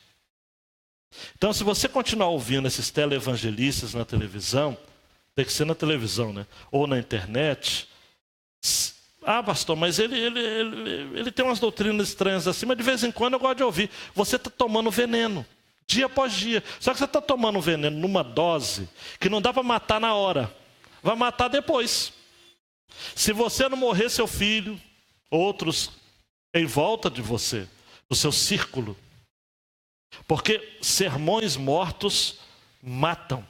Então, se você continuar ouvindo esses televangelistas na televisão, tem que ser na televisão, né? Ou na internet. Ah, pastor, mas ele tem umas doutrinas estranhas assim, mas de vez em quando eu gosto de ouvir. Você está tomando veneno. Dia após dia. Só que você está tomando veneno numa dose que não dá para matar na hora. Vai matar depois. Se você não morrer, seu filho, outros em volta de você, do seu círculo. Porque sermões mortos matam.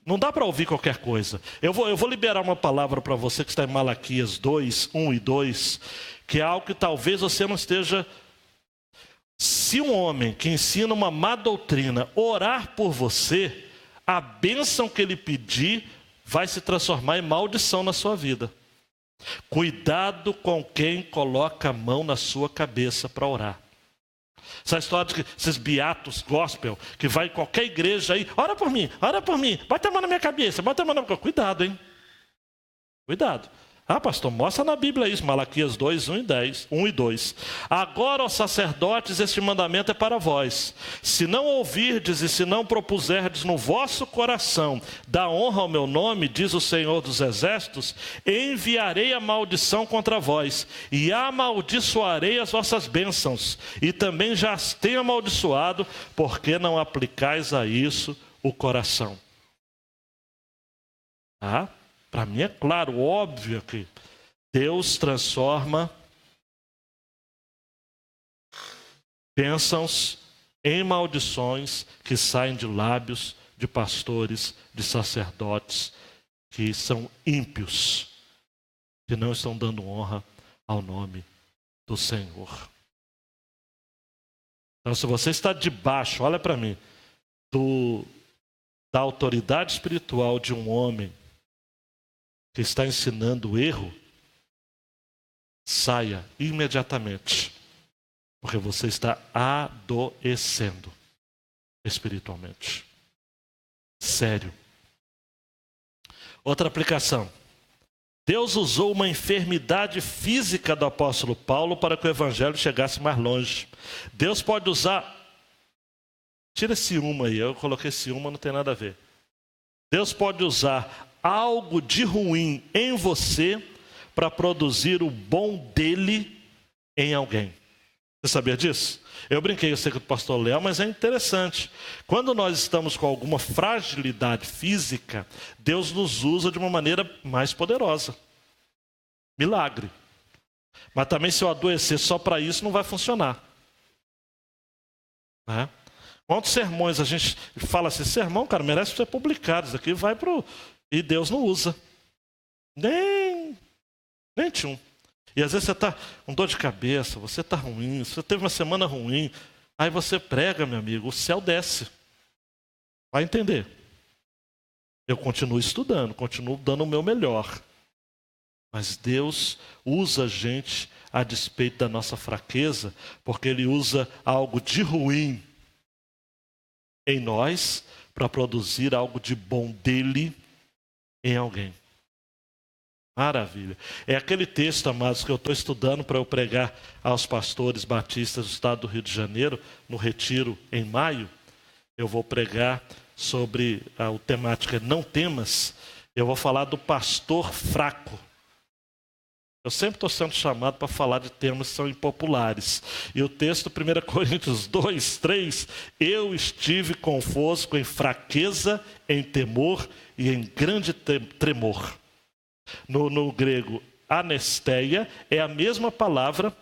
Não dá para ouvir qualquer coisa. Eu vou liberar uma palavra para você que está em Malaquias 2, 1 e 2, que é algo que talvez você não esteja... Se um homem que ensina uma má doutrina orar por você, a bênção que ele pedir vai se transformar em maldição na sua vida. Cuidado com quem coloca a mão na sua cabeça para orar. Essa história de que esses beatos gospel, que vai em qualquer igreja aí, ora por mim, bota a mão na minha cabeça, bota a mão na minha cabeça. Cuidado, hein? Cuidado. Ah, pastor, mostra na Bíblia isso, Malaquias 2, 1 e 2. Agora, ó sacerdotes, este mandamento é para vós. Se não ouvirdes e se não propuserdes no vosso coração dar honra ao meu nome, diz o Senhor dos Exércitos, enviarei a maldição contra vós e amaldiçoarei as vossas bênçãos. E também já as tenho amaldiçoado, porque não aplicais a isso o coração. Para mim é claro, óbvio que Deus transforma bênçãos em maldições que saem de lábios de pastores, de sacerdotes, que são ímpios, que não estão dando honra ao nome do Senhor. Então, se você está debaixo, olha para mim, da autoridade espiritual de um homem que está ensinando o erro, saia imediatamente, porque você está adoecendo espiritualmente. Sério. Outra aplicação. Deus usou uma enfermidade física do apóstolo Paulo para que o evangelho chegasse mais longe. Deus pode usar Tira esse uma aí, eu coloquei esse uma, não tem nada a ver. Deus pode usar algo de ruim em você para produzir o bom dele em alguém. Você sabia disso? Eu brinquei, eu sei que o pastor Léo, mas é interessante. Quando nós estamos com alguma fragilidade física, Deus nos usa de uma maneira mais poderosa. Milagre. Mas também se eu adoecer só para isso, não vai funcionar. Né? Quantos sermões a gente fala assim, sermão, cara, merece ser publicado, isso aqui vai para o... E Deus não usa. Nem tchum. E às vezes você está com dor de cabeça, você está ruim, você teve uma semana ruim, aí você prega, meu amigo, o céu desce. Vai entender. Eu continuo estudando, continuo dando o meu melhor. Mas Deus usa a gente a despeito da nossa fraqueza, porque Ele usa algo de ruim em nós para produzir algo de bom dele em alguém. Maravilha. É aquele texto, amados, que eu estou estudando para eu pregar aos pastores batistas do estado do Rio de Janeiro, no retiro em maio. Eu vou pregar sobre a temática Não Temas. Eu vou falar do pastor fraco. Eu sempre estou sendo chamado para falar de temas que são impopulares. E o texto, 1 Coríntios 2, 3, eu estive convosco em fraqueza, em temor e em grande tremor. No grego, anesteia é a mesma palavra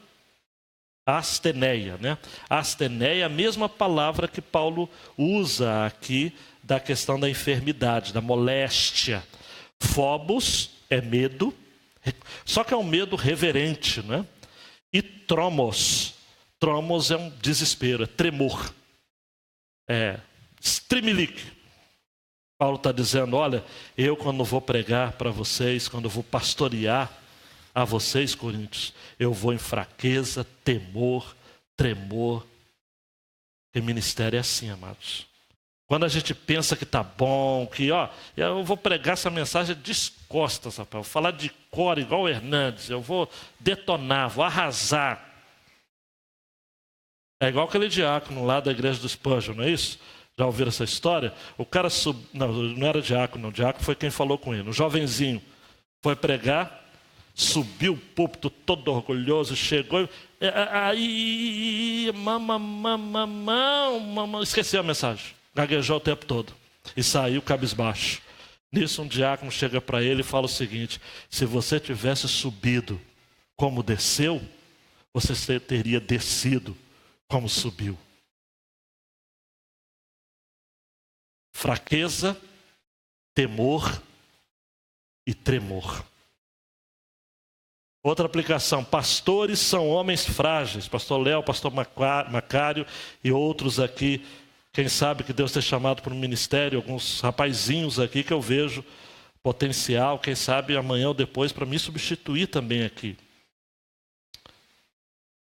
asteneia, né? Asteneia é a mesma palavra que Paulo usa aqui da questão da enfermidade, da moléstia. Phobos é medo, só que é um medo reverente, né? E tromos é um desespero, é tremor, é strimilique. Paulo está dizendo, olha, eu quando vou pregar para vocês, quando vou pastorear a vocês, coríntios, eu vou em fraqueza, temor, tremor. Porque ministério é assim, amados. Quando a gente pensa que está bom, que eu vou pregar essa mensagem de costas, rapaz, vou falar de cor igual o Hernandes, eu vou detonar, vou arrasar. É igual aquele diácono lá da igreja do Spurgeon, não é isso? Já ouviram essa história? O cara não era diácono, não. O diácono foi quem falou com ele. Um jovenzinho foi pregar, subiu o púlpito todo orgulhoso, chegou aí, esqueceu a mensagem. Gaguejou o tempo todo e saiu cabisbaixo. Nisso um diácono chega para ele e fala o seguinte: se você tivesse subido como desceu, você teria descido como subiu. Fraqueza, temor e tremor. Outra aplicação, pastores são homens frágeis. Pastor Léo, pastor Macário e outros aqui, quem sabe que Deus tem chamado para um ministério, alguns rapazinhos aqui que eu vejo potencial, quem sabe amanhã ou depois para me substituir também aqui.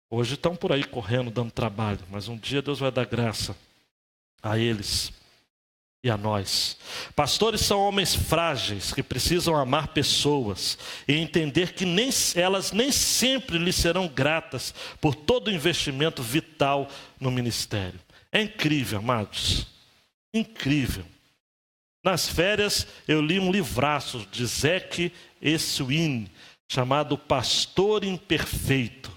Hoje estão por aí correndo, dando trabalho, mas um dia Deus vai dar graça a eles e a nós. Pastores são homens frágeis que precisam amar pessoas e entender que elas nem sempre lhes serão gratas por todo o investimento vital no ministério. É incrível, amados. Incrível. Nas férias eu li um livraço de Zeke Eswin chamado Pastor Imperfeito.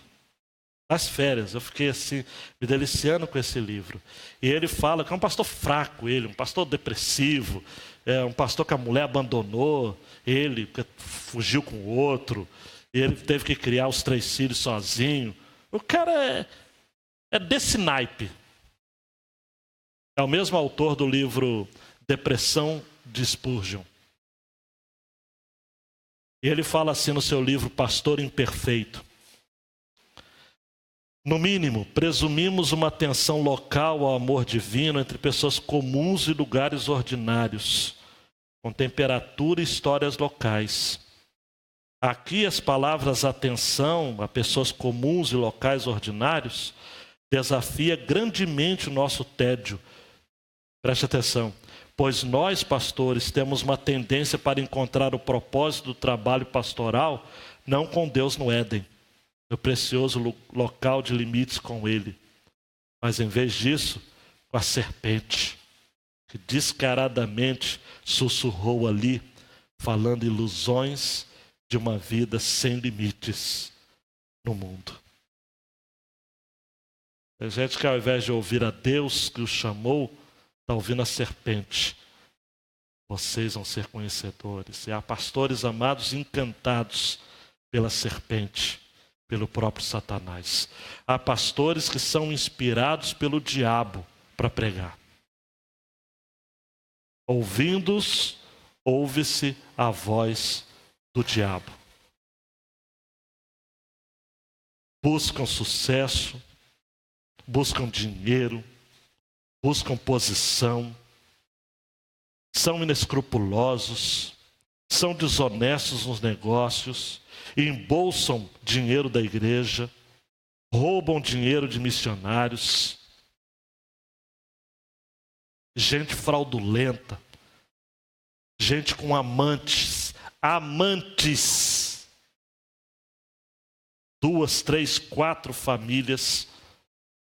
Nas férias, eu fiquei assim, me deliciando com esse livro. E ele fala que é um pastor fraco, um pastor depressivo, um pastor que a mulher abandonou, ele fugiu com o outro, e ele teve que criar os 3 filhos sozinho. O cara é desse naipe. É o mesmo autor do livro Depressão de Spurgeon. E ele fala assim no seu livro Pastor Imperfeito: no mínimo, presumimos uma atenção local ao amor divino entre pessoas comuns e lugares ordinários, com temperatura e histórias locais. Aqui as palavras atenção a pessoas comuns e locais ordinários desafia grandemente o nosso tédio. Preste atenção, pois nós, pastores, temos uma tendência para encontrar o propósito do trabalho pastoral não com Deus no Éden, no precioso local de limites com Ele. Mas em vez disso, com a serpente, que descaradamente sussurrou ali, falando ilusões de uma vida sem limites no mundo. Tem gente que ao invés de ouvir a Deus que o chamou, está ouvindo a serpente. Vocês vão ser conhecedores. E há pastores amados encantados pela serpente, pelo próprio Satanás. Há pastores que são inspirados pelo diabo para pregar. Ouvindo-os, ouve-se a voz do diabo. Buscam sucesso, buscam dinheiro, buscam posição, são inescrupulosos, são desonestos nos negócios, embolsam dinheiro da igreja, roubam dinheiro de missionários. Gente fraudulenta, gente com amantes, 2, 3, 4 famílias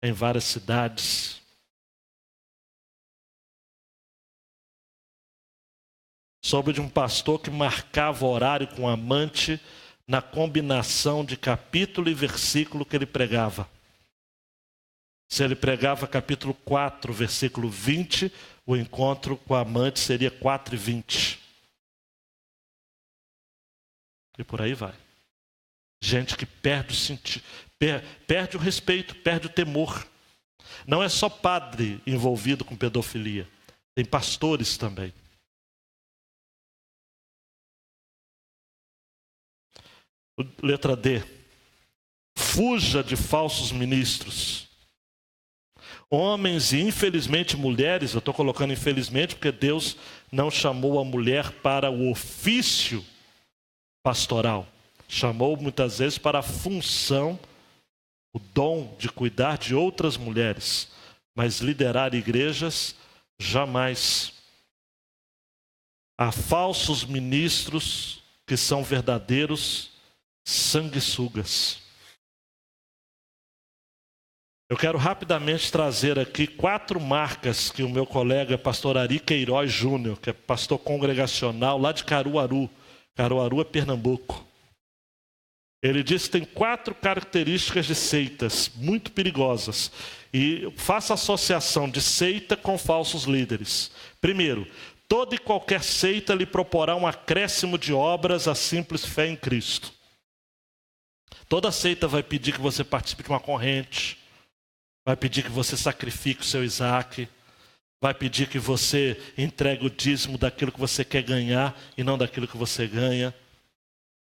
em várias cidades. Soube de um pastor que marcava horário com amante na combinação de capítulo e versículo que ele pregava. Se ele pregava capítulo 4, versículo 20, o encontro com a amante seria 4:20. E por aí vai. Gente que perde o sentido, perde o respeito, perde o temor. Não é só padre envolvido com pedofilia, tem pastores também. Letra D. Fuja de falsos ministros. Homens e infelizmente mulheres, eu estou colocando infelizmente porque Deus não chamou a mulher para o ofício pastoral. Chamou muitas vezes para a função, o dom de cuidar de outras mulheres. Mas liderar igrejas, jamais. Há falsos ministros que são verdadeiros sanguessugas. Eu quero rapidamente trazer aqui 4 marcas que o meu colega pastor Ari Queiroz Júnior, que é pastor congregacional lá de Caruaru. Caruaru é Pernambuco. Ele diz que tem 4 características de seitas muito perigosas. E faça associação de seita com falsos líderes. Primeiro, toda e qualquer seita lhe proporá um acréscimo de obras à simples fé em Cristo. Toda seita vai pedir que você participe de uma corrente, vai pedir que você sacrifique o seu Isaac, vai pedir que você entregue o dízimo daquilo que você quer ganhar e não daquilo que você ganha.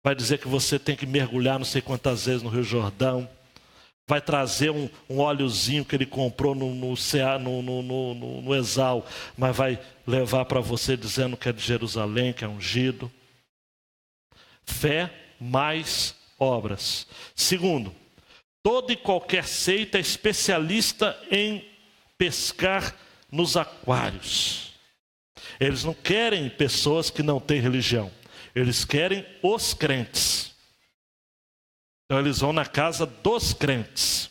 Vai dizer que você tem que mergulhar não sei quantas vezes no Rio Jordão. Vai trazer um óleozinho que ele comprou no Exal, mas vai levar para você dizendo que é de Jerusalém, que é ungido. Fé mais obras. Segundo, toda e qualquer seita é especialista em pescar nos aquários. Eles não querem pessoas que não têm religião. Eles querem os crentes. Então eles vão na casa dos crentes.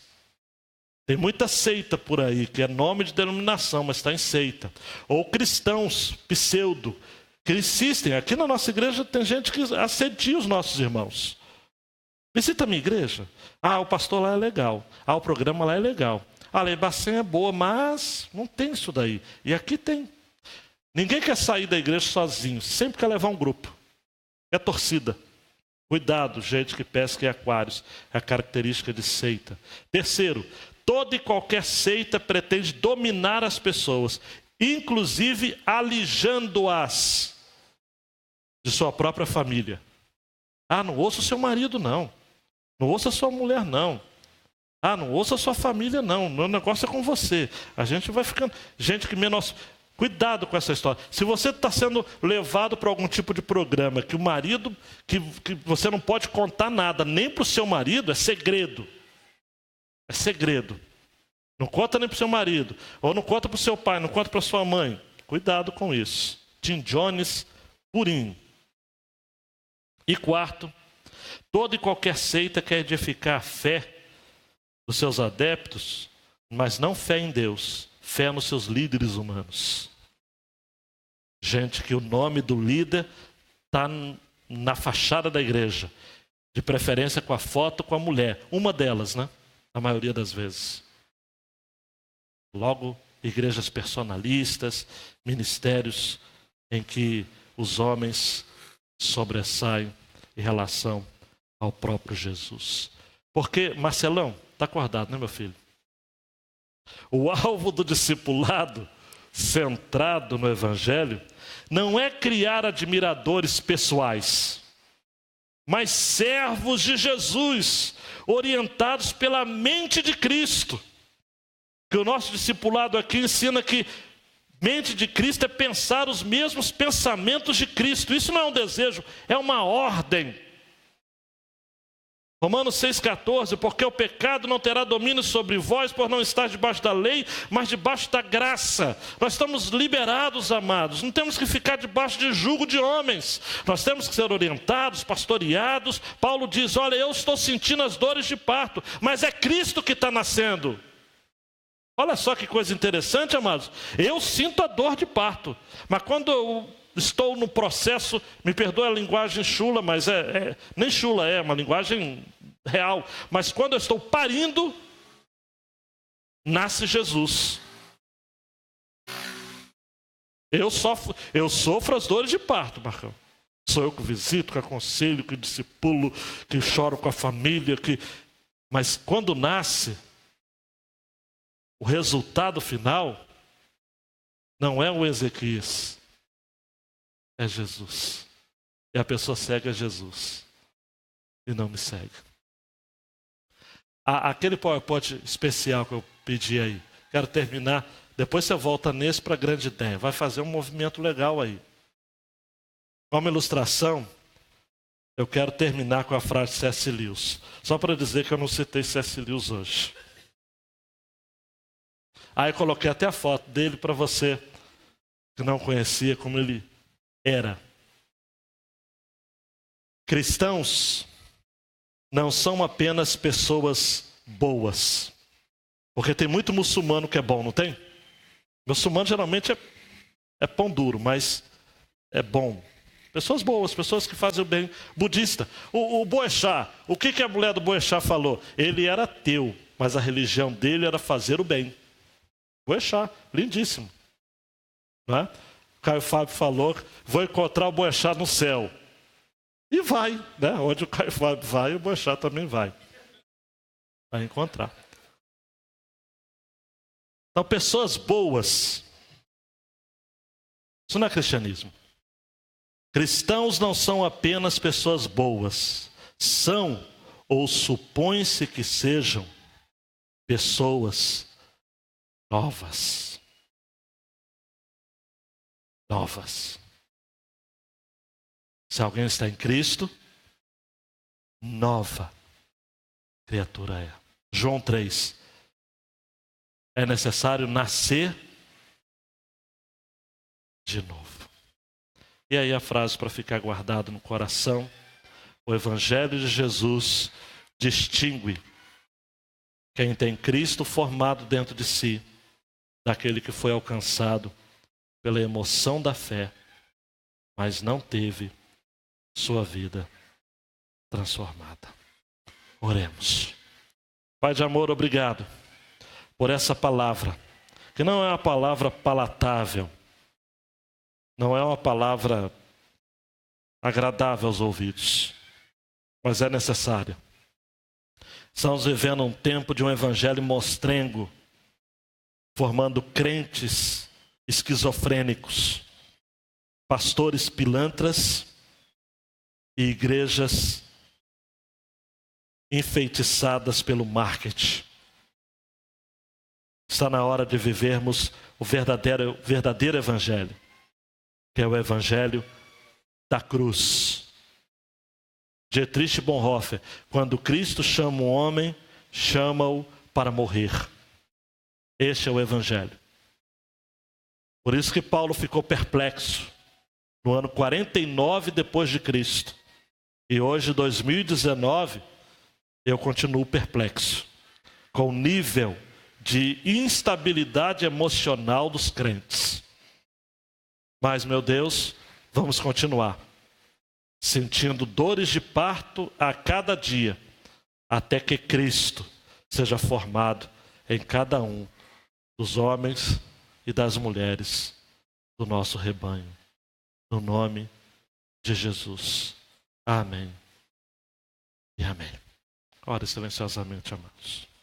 Tem muita seita por aí, que é nome de denominação, mas está em seita. Ou cristãos, pseudo, que insistem. Aqui na nossa igreja tem gente que assedia os nossos irmãos. Visita a minha igreja. Ah, o pastor lá é legal. Ah, o programa lá é legal. A lei Bacen é boa, mas não tem isso daí. E aqui tem. Ninguém quer sair da igreja sozinho. Sempre quer levar um grupo. É torcida. Cuidado, gente que pesca em aquários. É a característica de seita. Terceiro, toda e qualquer seita pretende dominar as pessoas, inclusive alijando-as de sua própria família. Ah, não ouça o seu marido, não. Não ouça a sua mulher, não. Ah, não ouça a sua família, não. Meu negócio é com você. A gente vai ficando... Gente que menos... Cuidado com essa história. Se você está sendo levado para algum tipo de programa que o marido, que você não pode contar nada, nem para o seu marido, é segredo. É segredo. Não conta nem para o seu marido. Ou não conta para o seu pai, não conta para a sua mãe. Cuidado com isso. Tim Jones, purinho. E quarto, toda e qualquer seita quer edificar a fé dos seus adeptos, mas não fé em Deus, fé nos seus líderes humanos. Gente que o nome do líder está na fachada da igreja, de preferência com a foto com a mulher, uma delas, né? A maioria das vezes. Logo, igrejas personalistas, ministérios em que os homens sobressaem em relação ao próprio Jesus. Porque, Marcelão, está acordado, né, meu filho? O alvo do discipulado, centrado no Evangelho, não é criar admiradores pessoais, mas servos de Jesus, orientados pela mente de Cristo. Que o nosso discipulado aqui ensina que mente de Cristo é pensar os mesmos pensamentos de Cristo. Isso não é um desejo, é uma ordem. Romanos 6,14, porque o pecado não terá domínio sobre vós, por não estar debaixo da lei, mas debaixo da graça. Nós estamos liberados, amados, não temos que ficar debaixo de jugo de homens. Nós temos que ser orientados, pastoreados. Paulo diz, olha, eu estou sentindo as dores de parto, mas é Cristo que está nascendo. Olha só que coisa interessante, amados. Eu sinto a dor de parto, mas quando eu estou no processo, me perdoe a linguagem chula, mas nem chula, é uma linguagem real. Mas quando eu estou parindo, nasce Jesus. Eu sofro as dores de parto, Marcão. Sou eu que visito, que aconselho, que discipulo, que choro com a família. Mas quando nasce, o resultado final não é o Ezequias. É Jesus. E a pessoa segue a Jesus. E não me segue. Aquele PowerPoint especial que eu pedi aí. Quero terminar. Depois você volta nesse para a grande ideia. Vai fazer um movimento legal aí. Como ilustração, eu quero terminar com a frase de C.S. Lewis. Só para dizer que eu não citei C.S. Lewis hoje. Aí eu coloquei até a foto dele para você que não conhecia como ele era. Cristãos não são apenas pessoas boas. Porque tem muito muçulmano que é bom, não tem? Muçulmano geralmente é pão duro, mas é bom. Pessoas boas, pessoas que fazem o bem. Budista. O Boechat, o que a mulher do Boechat falou? Ele era ateu, mas a religião dele era fazer o bem. Boechat, lindíssimo. Não é? Caio Fábio falou, vou encontrar o Boechat no céu. E vai, né? Onde o Caio Fábio vai, o Boechat também vai. Vai encontrar. Então, pessoas boas. Isso não é cristianismo. Cristãos não são apenas pessoas boas. São, ou supõe-se que sejam, pessoas novas. Novas. Se alguém está em Cristo, nova criatura é. João 3. É necessário nascer de novo. E aí a frase para ficar guardado no coração. O Evangelho de Jesus distingue quem tem Cristo formado dentro de si daquele que foi alcançado pela emoção da fé, mas não teve sua vida transformada. Oremos. Pai de amor, obrigado por essa palavra, que não é uma palavra palatável, não é uma palavra agradável aos ouvidos, mas é necessária. Estamos vivendo um tempo de um evangelho mostrengo, formando crentes esquizofrênicos, pastores pilantras e igrejas enfeitiçadas pelo marketing. Está na hora de vivermos o verdadeiro evangelho, que é o evangelho da cruz. Dietrich Bonhoeffer, quando Cristo chama um homem, chama-o para morrer. Este é o evangelho. Por isso que Paulo ficou perplexo no ano 49 depois de Cristo. E hoje, 2019, eu continuo perplexo com o nível de instabilidade emocional dos crentes. Mas, meu Deus, vamos continuar sentindo dores de parto a cada dia, até que Cristo seja formado em cada um dos homens e das mulheres do nosso rebanho. No nome de Jesus. Amém. E amém. Ora silenciosamente, amados.